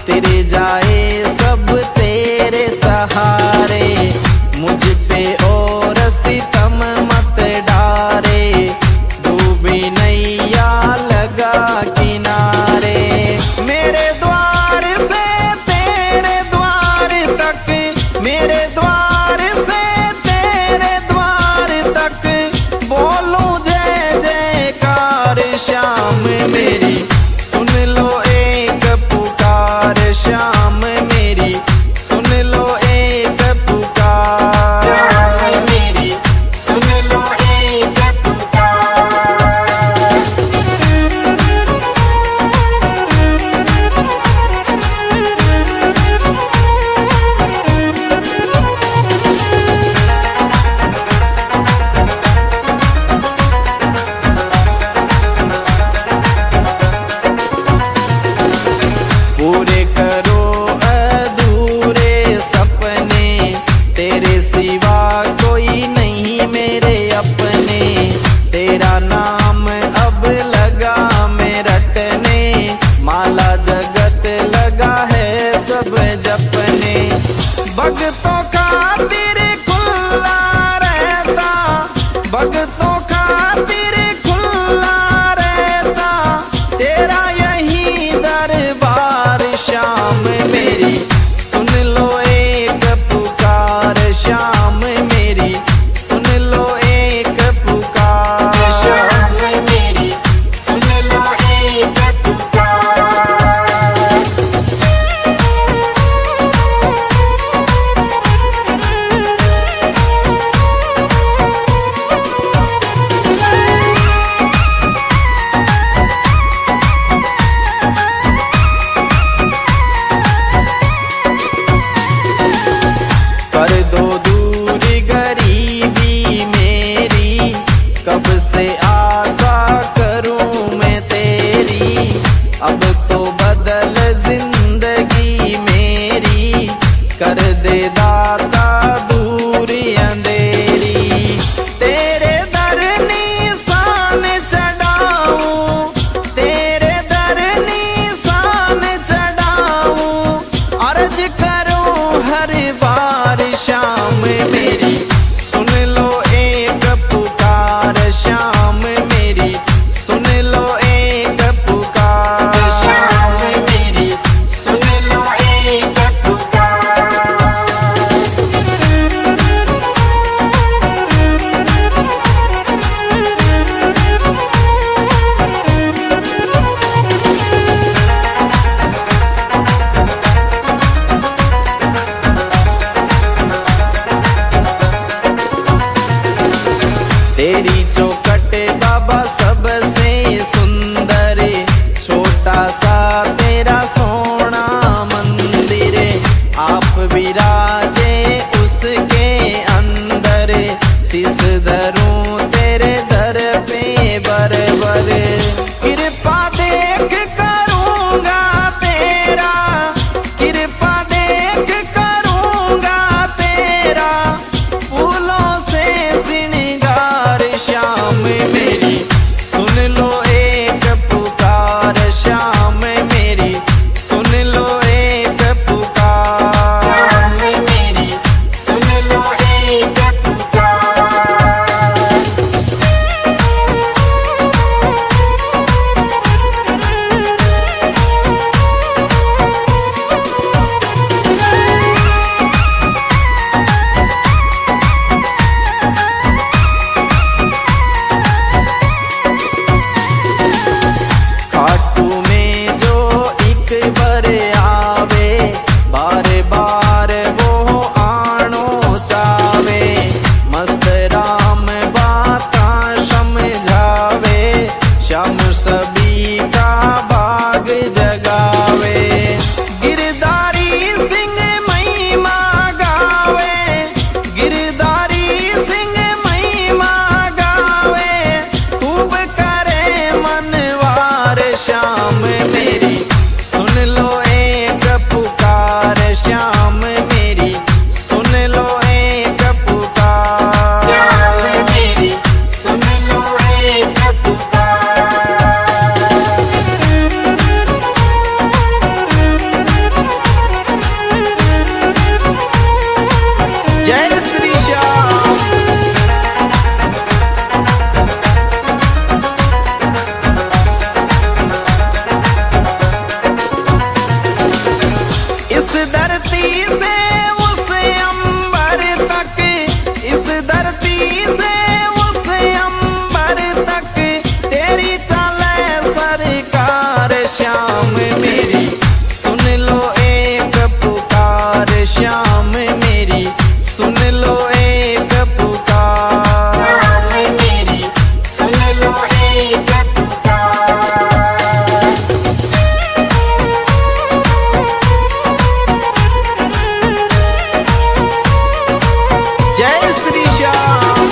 तेरे जाए सब तेरे सहारे, मुझ पे और सितम मत डारे, डूबी नैया लगा किनारे। मेरे द्वार से तेरे द्वार तक, मेरे द्वार से तेरे द्वार तक बोलूं जय जयकार श्याम मेरी, सुन लो एक पुकार श्याम मेरी, सुन लो एक पुकार। श्याम मेरी सुन लो एक पुकार। पूरे करो अधूरे सपने, तेरे सिवा कोई नहीं मेरे अपने, तेरा नाम अब लगा मैं रटने, माला जगत लगा है सब जपने। भक्तों खातिर खुला रहता, भक्तों खातिर खुला रहता तेरा यही दरबार श्याम मेरी, सुन लो एक पुकार श्याम मेरी, तेरी चौखट बाबा सबसे सुंदर, छोटा सा तेरा सोना मंदिर, आप विराजे उसके अंदर, शीस धरूं तेरे दर पे बरबर, कृपा देख करूंगा तेरा, कृपा देख करूंगा तेरा, फूलों से श्रृंगार श्याम मेरी, सुन लो एक पुकार श्याम मेरी, सुन लो एक पुकार मेरी सुन लो एक पुकार। खाटू में जो एक बार आवे, बार बार वो आनो चावे, मस्त राम बाता समझावे, श्याम सभी का भाग जगावे, गिरधारी सिंह महिमा गावे, गिरधारी सिंह महिमा गावे, खूब करे मनवार श्याम मेरी, सुन लो एक पुकार श्याम मेरी, सुन लो एक पुकार मेरी सुन लो एक पुकार। जय श्री श्याम। इस धरती से उस अंबर तक, इस धरती से उस अंबर तक, तेरी चले सरकार श्याम मेरी, सुन लो एक पुकार श्याम मेरी, सुन लो एक पुकार मेरी सुन लो एक पुकार। जय Shri Shyam.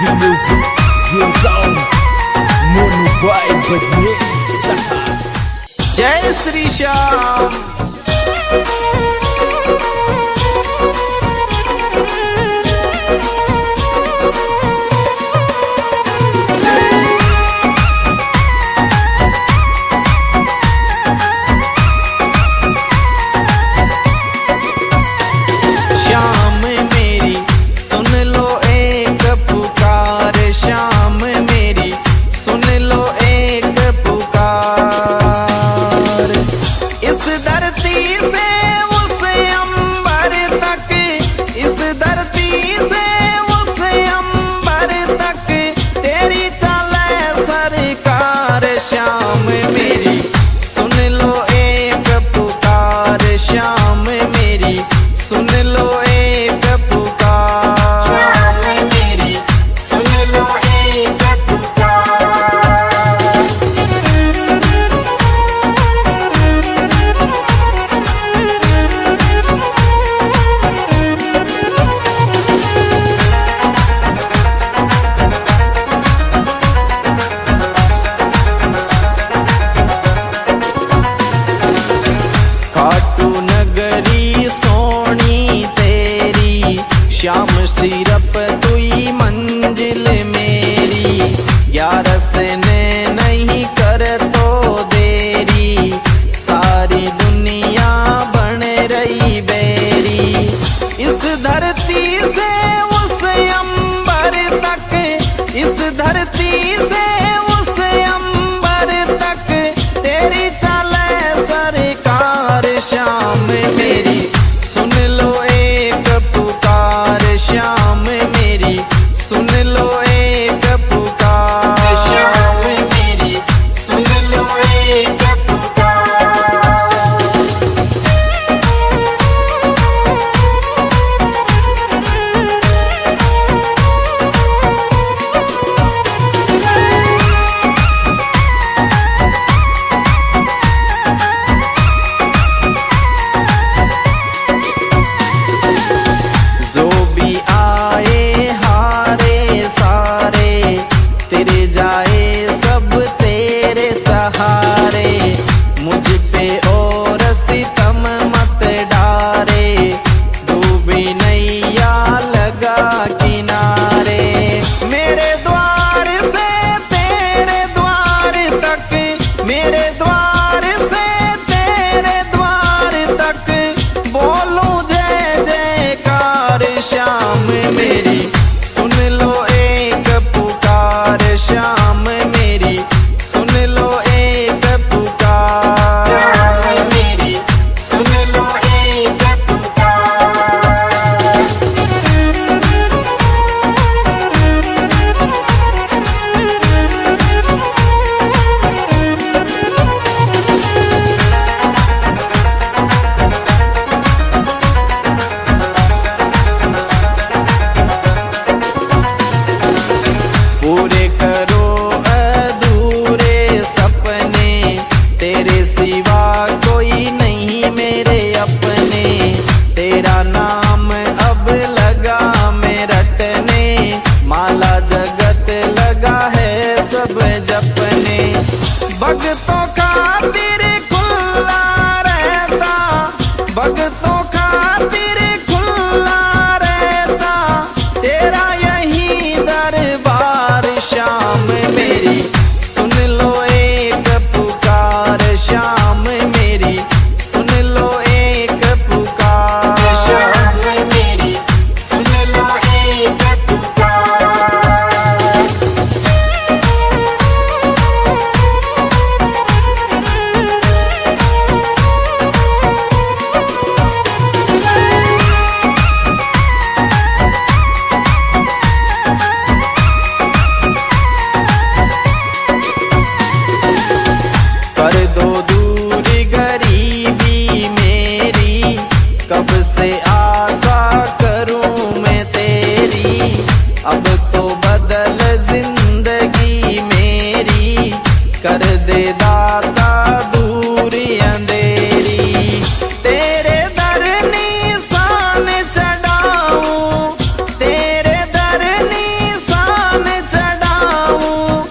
The music goes on. Mono by Bajne Saha. जय श्री श्याम। श्याम मेरी सुन लो एक पुकार श्याम मेरी, सुन लो एक पुकार, इस धरती से उस अंबर तक, इस धरती से उस अंबर तक, तेरी चले सरकार श्याम मेरी, सुन लो एक पुकार श्याम मेरी, सुन लो एक पुकार मेरी सुन लो एक पुकार। खाटू नगर भक्तों खातिर खुला रहता तेरा यही दरबार। शाम मेरी सुन लो एक पुकार, शाम मेरी सुन लो एक पुकार। शाम मेरी सुन लो एक पुकार। कर दो दूर गरीबी मेरी, कब से आशा करूं मैं तेरी। अब तो बदल जिंदगी मेरी, कर दे दाता दूर अंधेरी। तेरे दर निशान चढ़ाऊं, तेरे दर निशान चढ़ाऊं,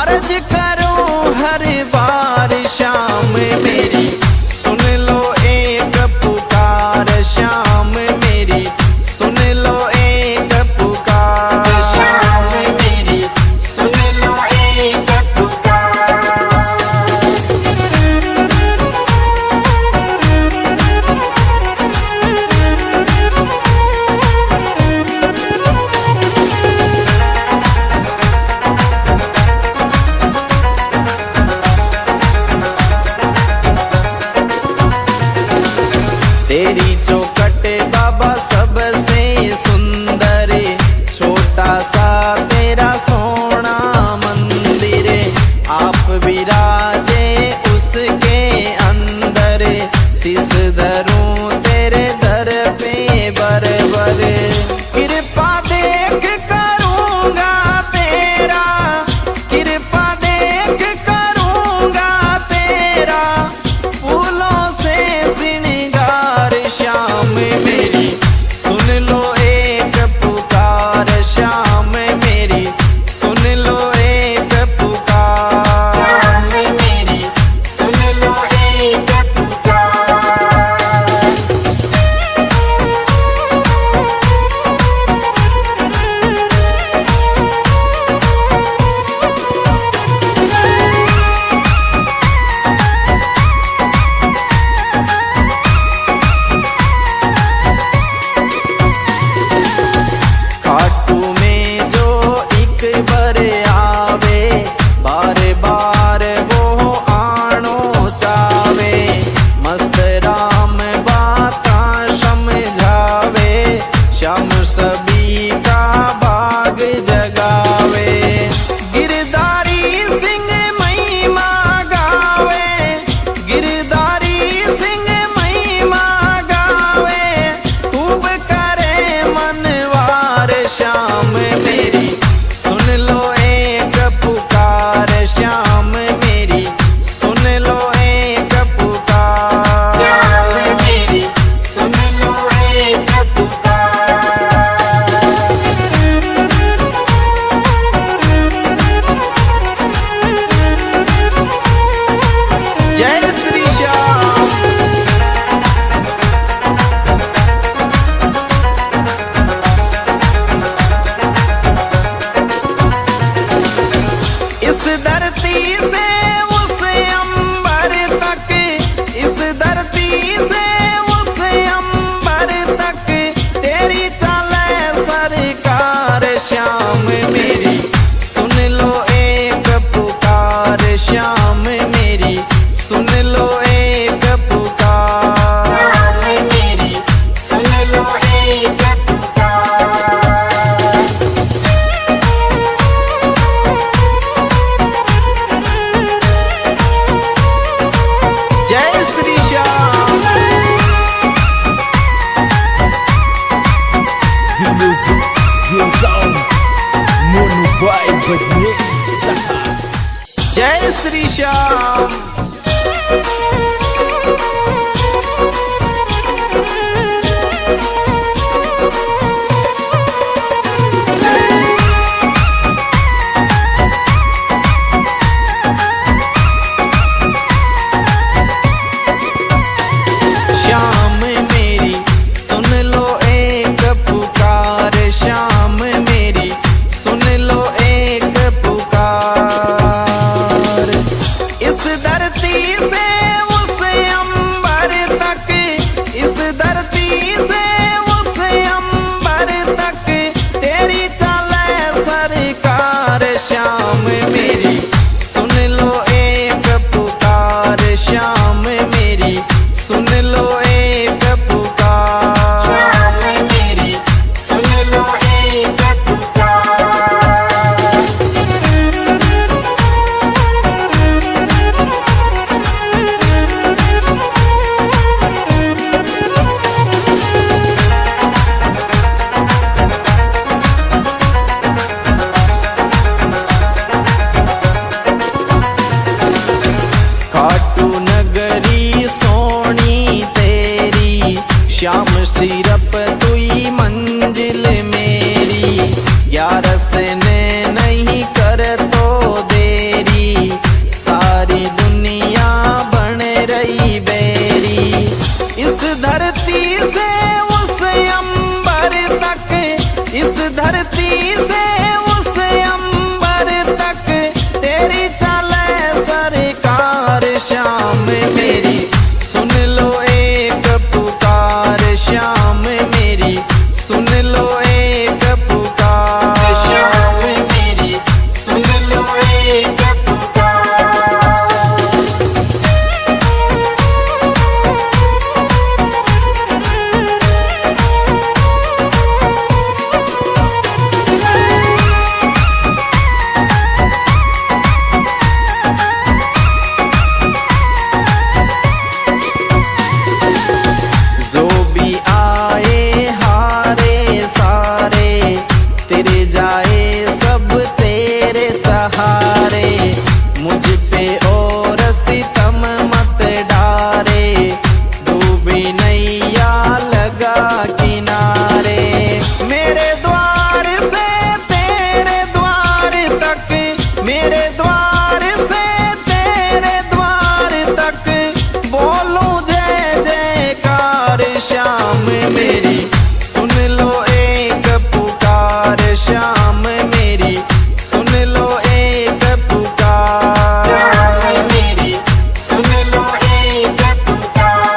अर्ज करूं हर बार। शाम मेरी सुन लो एक पुकार, शाम मेरी सुन लो एक पुकार। शाम मेरी सुन लो एक पुकार। तेरी चौखट बाबा सबसे सुंदर, छोटा सा तेरा सोना मंदिर। आप विराजे उसके अंदर, शीस धरूं तेरे दर पे बरबर। कृपा देख करूंगा तेरा, कृपा देख करूंगा तेरा, फूलों से श्रृंगार। शाम मेरी सुन लो एक पुकार, शाम मेरी सुन लो एक पुकार। शाम मेरी सुन लो एक पुकार। खाटू में जो एक बार आवे, बार बार वो आनो चावे। मस्त राम बाता समझावे, श्याम सभी का भाग जगावे। गिरधारी सिंह महिमा गावे, गिरधारी सिंह महिमा गावे, खूब करे मनवार। शाम मेरी सुन लो एक पुकार, शाम मेरी सुन लो एक पुकार। शाम मेरी सुन लो एक पुकार। जय श्री श्याम। इस धरती से उस अंबर तक, इस धरती से उस अंबर तक, तेरी चले सरकार। श्याम मेरी सुन लो एक पुकार, श्याम मेरी सुन लो एक पुकार। शाम मेरी सुन लो एक पुकार। जय Shri Shyam. The music, the sound, Mono Boy Badney Saha. जय श्री श्याम। श्याम सिर्फ तू ही मंजिल मेरी, यारस ने नहीं कर तो देरी, सारी दुनिया बन रही बेरी। इस धरती से उस अंबर तक, इस धरती से उस अंबर तक, तेरी चले सरकार शाम मेरी, सुन लो एक पुकार शाम मेरी, सुन लो एक पुकार शाम मेरी, सुन लो एक पुकार। जो भी आए हारे सारे, तेरे जाए सब तेरे सहारे, मुझ पे और सितम मत डारे, डूबी नैया लगा किनारे। मेरे द्वार से तेरे द्वार तक, मेरे द्वार से तेरे द्वार तक, बोलूं जय जयकार शाम मेरी, सुन लो एक पुकार शाम मेरी, सुन लो एक पुकार। शाम मेरी, सुन लो एक पुकार।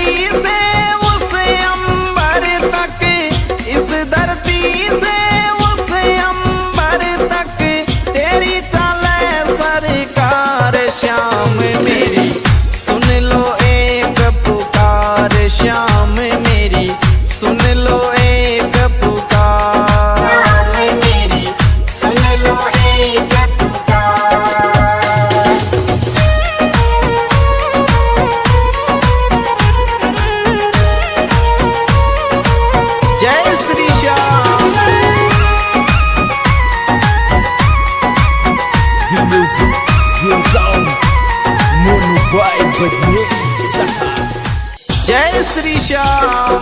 धरती से उस अंबर तक, इस धरती से उस अंबर तक तेरी चले सरकार। श्याम मेरी सुन लो एक पुकार, श्याम मेरी सुन लो एक पुकार। श्याम मेरी सुन लो एक पुकार। जय Shri Shyam. The music, the sound, Mono Boy Bajne Saha. जय श्री श्याम।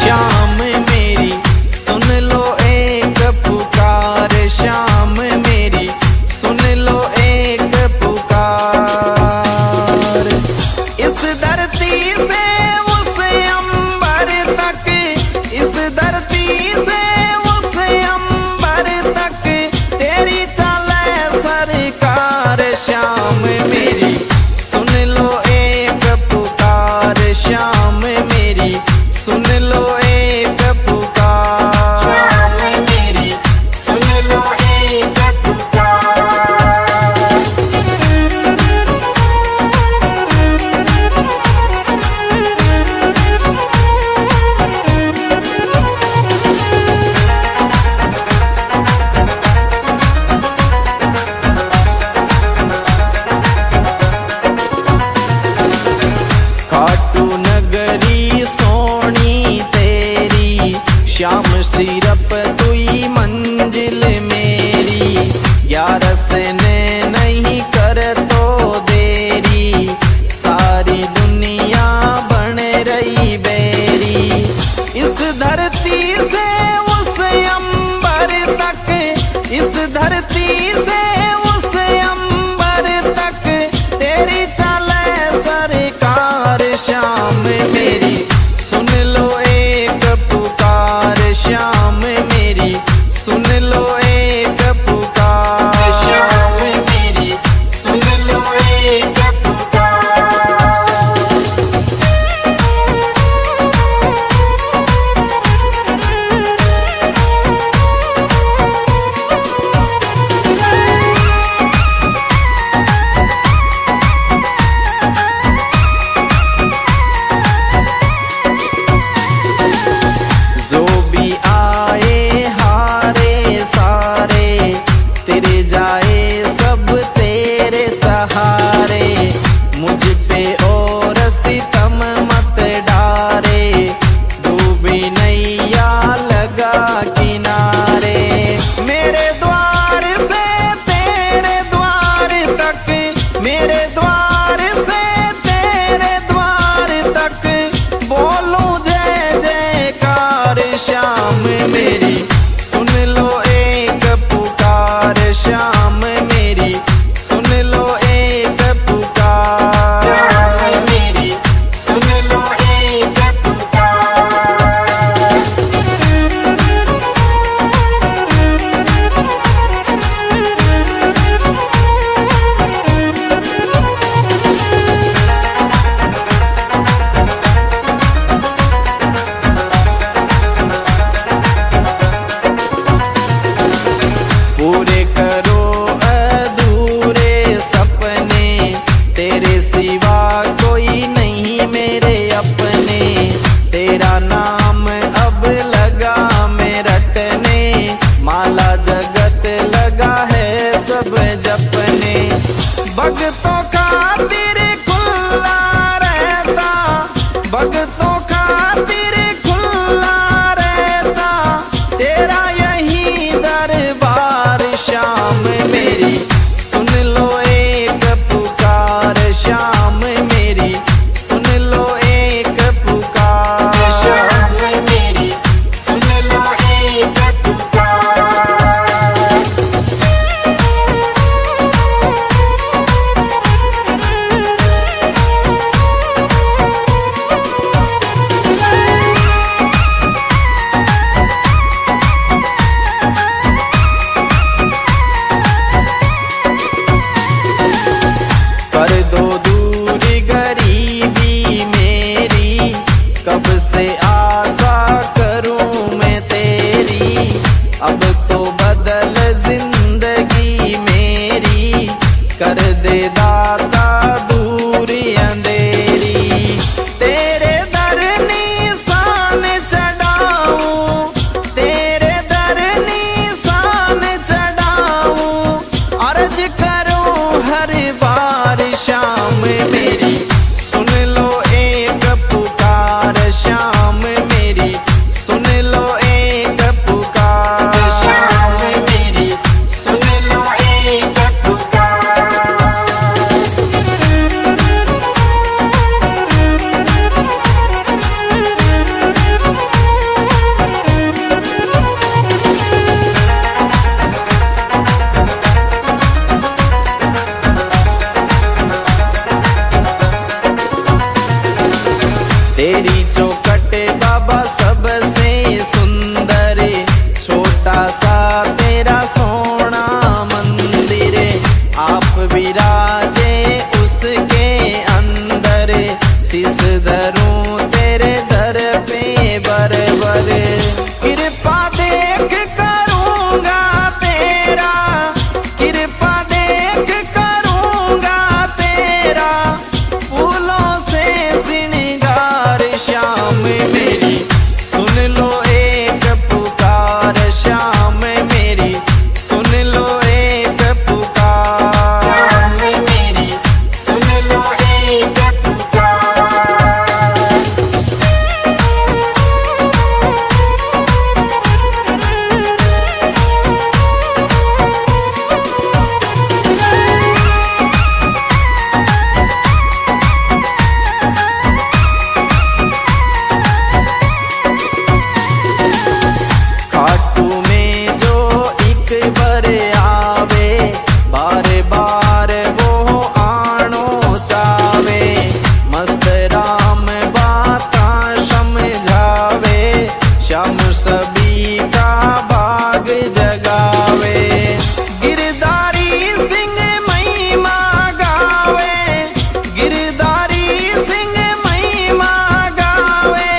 श्याम मेरी सुन लो एक पुकार, श्याम मेरी सुन लो एक पुकार। इस धरती से उस अंबर तक, इस धरती से उस अंबर तक तेरी चले सरकार। श्याम मेरी सुन लो एक पुकार, श्याम मेरी सुन लो एक पुकार। श्याम मेरी सुन लो एक पुकार। खाटू नगरी सोनी तेरी, श्याम सिरप तुई मंजिल मेरी। ग्यारस ने नहीं कर तो देरी, सारी दुनिया बन रही बेरी। इस धरती से उस अंबर तक, इस धरती से उस अंबर तक तेरी चले सरकार। श्याम मेरी सुन लो एक पुकार, श्याम मेरी सुन लो एक पुकार। श्याम मेरी सुन लो एक पुकार। जिंदगी मेरी, कर दे दाता दूर अंधेरी। तेरे दर निशान चढ़ाऊं, तेरे दर निशान चढ़ाऊं, अर्ज करूं हर बार शाम मेरी, सुन लो एक पुकार शाम मेरी, सुन लो एक पुकार शाम मेरी, सुन लो एक पुकार। तेरी चौखट बाबा सबसे सुंदर, छोटा सा तेरा सोना मंदिर, आप विराजे उसके अंदर, शीस धरूं तेरे दर पे बरबर, कृपा देख करूंगा तेरा, कृपा देख करूंगा तेरा, फूलों से श्रृंगार शाम मेरी, सुन लो एक पुकार शाम मेरी, सुन लो एक पुकार। शाम मेरी, सुन लो एक पुकार। खाटू में जो एक बार आवे, बार बार वो आनो चावे, मस्त राम बाता समझावे, श्याम सभी का भाग जगावे, गिरधारी सिंह महिमा गावे, गिरधारी सिंह महिमा गावे,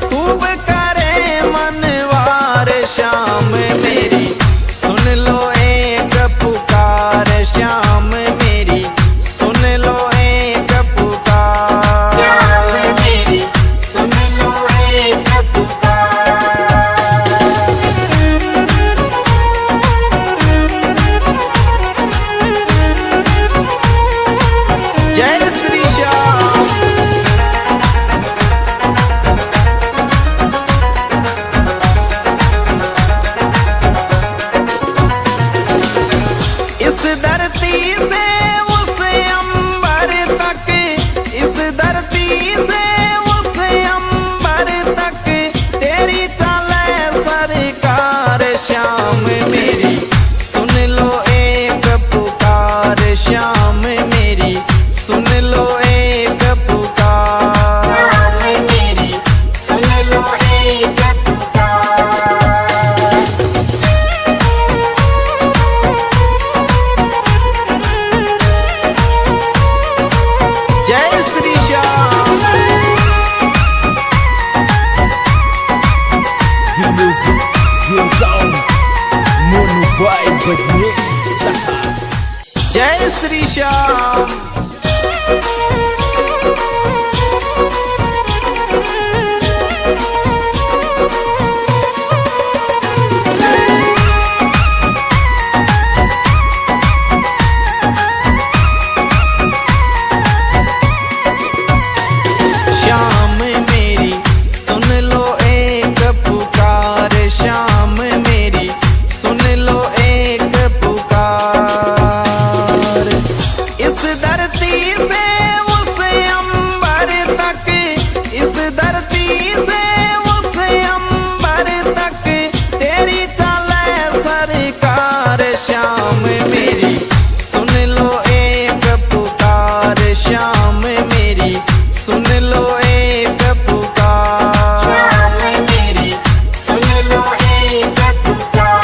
खूब करे मनवार शाम मेरी, सुन लो एक पुकार श्याम मेरी, सुन लो एक पुकार। शाम मेरी, सुन लो एक पुकार। जय श्री श्याम। इस धरती से उस अंबर तक, इस धरती से उस अंबर तक, तेरी चले सरकार श्याम मेरी, सुन लो एक पुकार श्याम मेरी, सुन लो एक पुकार। शाम मेरी, सुन लो एक पुकार। जय Shri Shyam. The music gives on Mono Vibe Badney Saha. जय श्री श्याम। श्याम मेरी, सुन लो एक पुकार श्याम मेरी, सुन लो एक पुकार। इस धरती से उस अंबर तक, इस धरती से उस अंबर तक, तेरी चले सरकार श्याम मेरी, सुन लो एक पुकार श्याम मेरी, सुन लो एक पुकार। शाम मेरी, सुन लो एक पुकार।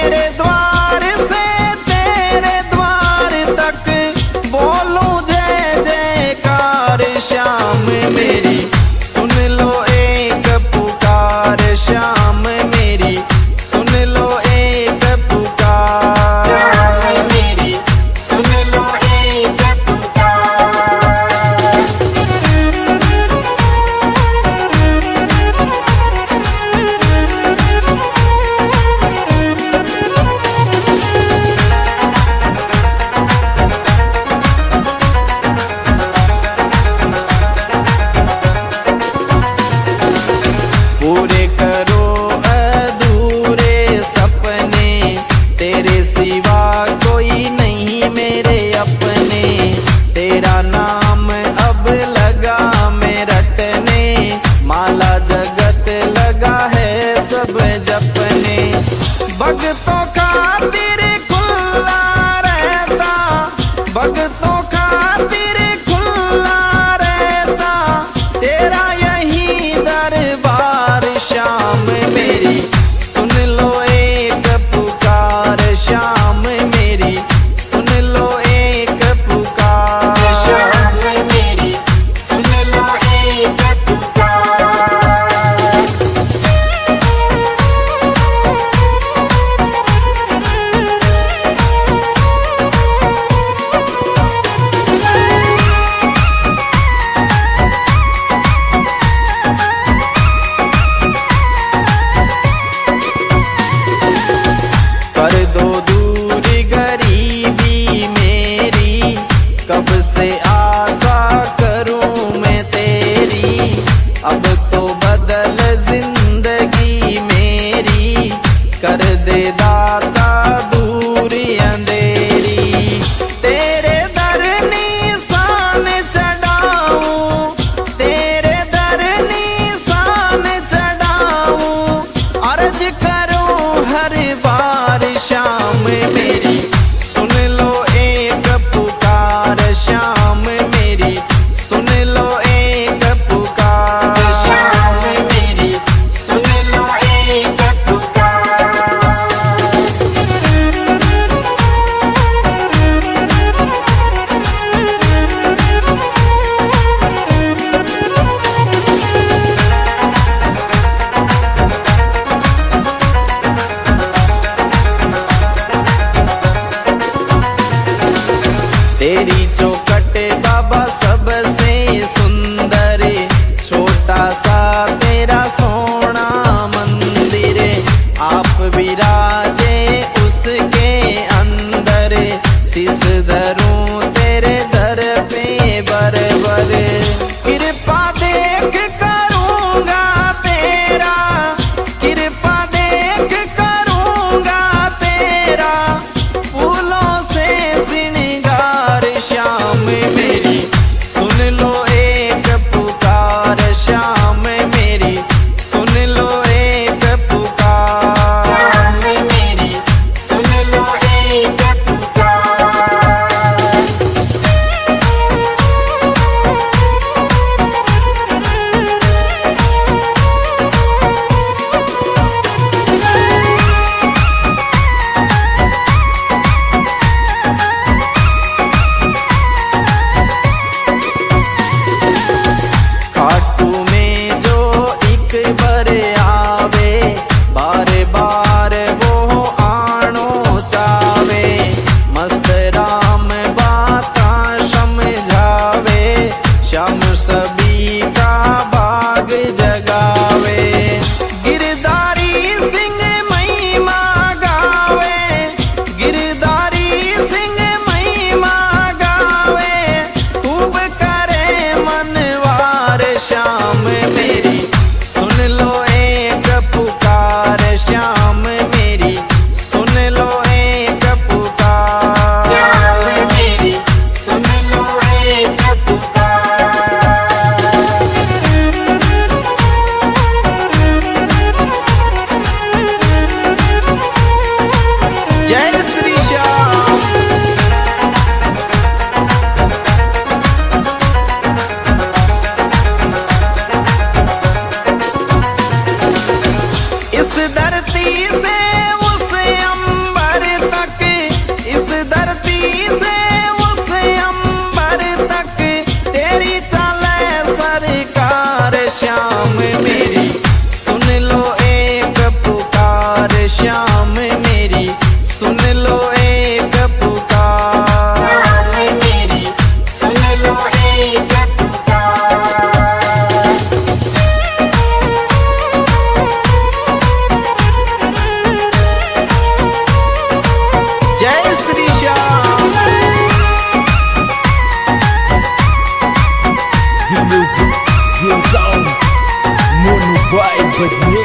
तेरे द्वार से तेरे द्वार तक बोलूं जय जयकार श्याम मेरी सुन लो एक पुकार श्याम मेरी सुन लो एक पुकार मेरी सुन लो एक पूरे करो अधूरे सपने तेरे सिवा कोई नहीं मेरे अपने तेरा नाम अब लगा मैं रटने माला जगत लगा है सब जपने भक्तों का तेरे खुला रहता भक्तों का तेरे खुला रहता तेरा यही दरबार श्याम मेरी सुन लो एक पुकार श्याम मेरी सुन लो एक पुकार श्याम मेरी सुन लो एक कर दो दूर गरीबी मेरी कब से आशा करूं मैं तेरी अब तो बदल जिंदगी मेरी कर दे दाता दूरी अंधेरी तेरे दर निशान चढ़ाऊं तेरे दर निशान चढ़ाऊं अर्ज करूं हर बार श्याम मेरी सुन लो एक पुकार श्याम मेरी सुन लो एक पुकार श्याम मेरी सुन लो एक तेरी चौखट बाबा सबसे सुंदर छोटा सा तेरा सोना मंदिर आप विराजे उसके अंदर शीस धरूं तेरे दर पे बरबर कृपा देख करूंगा तेरा कृपा देख करूंगा तेरा फूलों से श्रृंगार श्याम मेरी सुन लो एक पुकार श्याम मेरी सुन लो एक पुकार मेरी सुन लो एक पुकार भाई बजने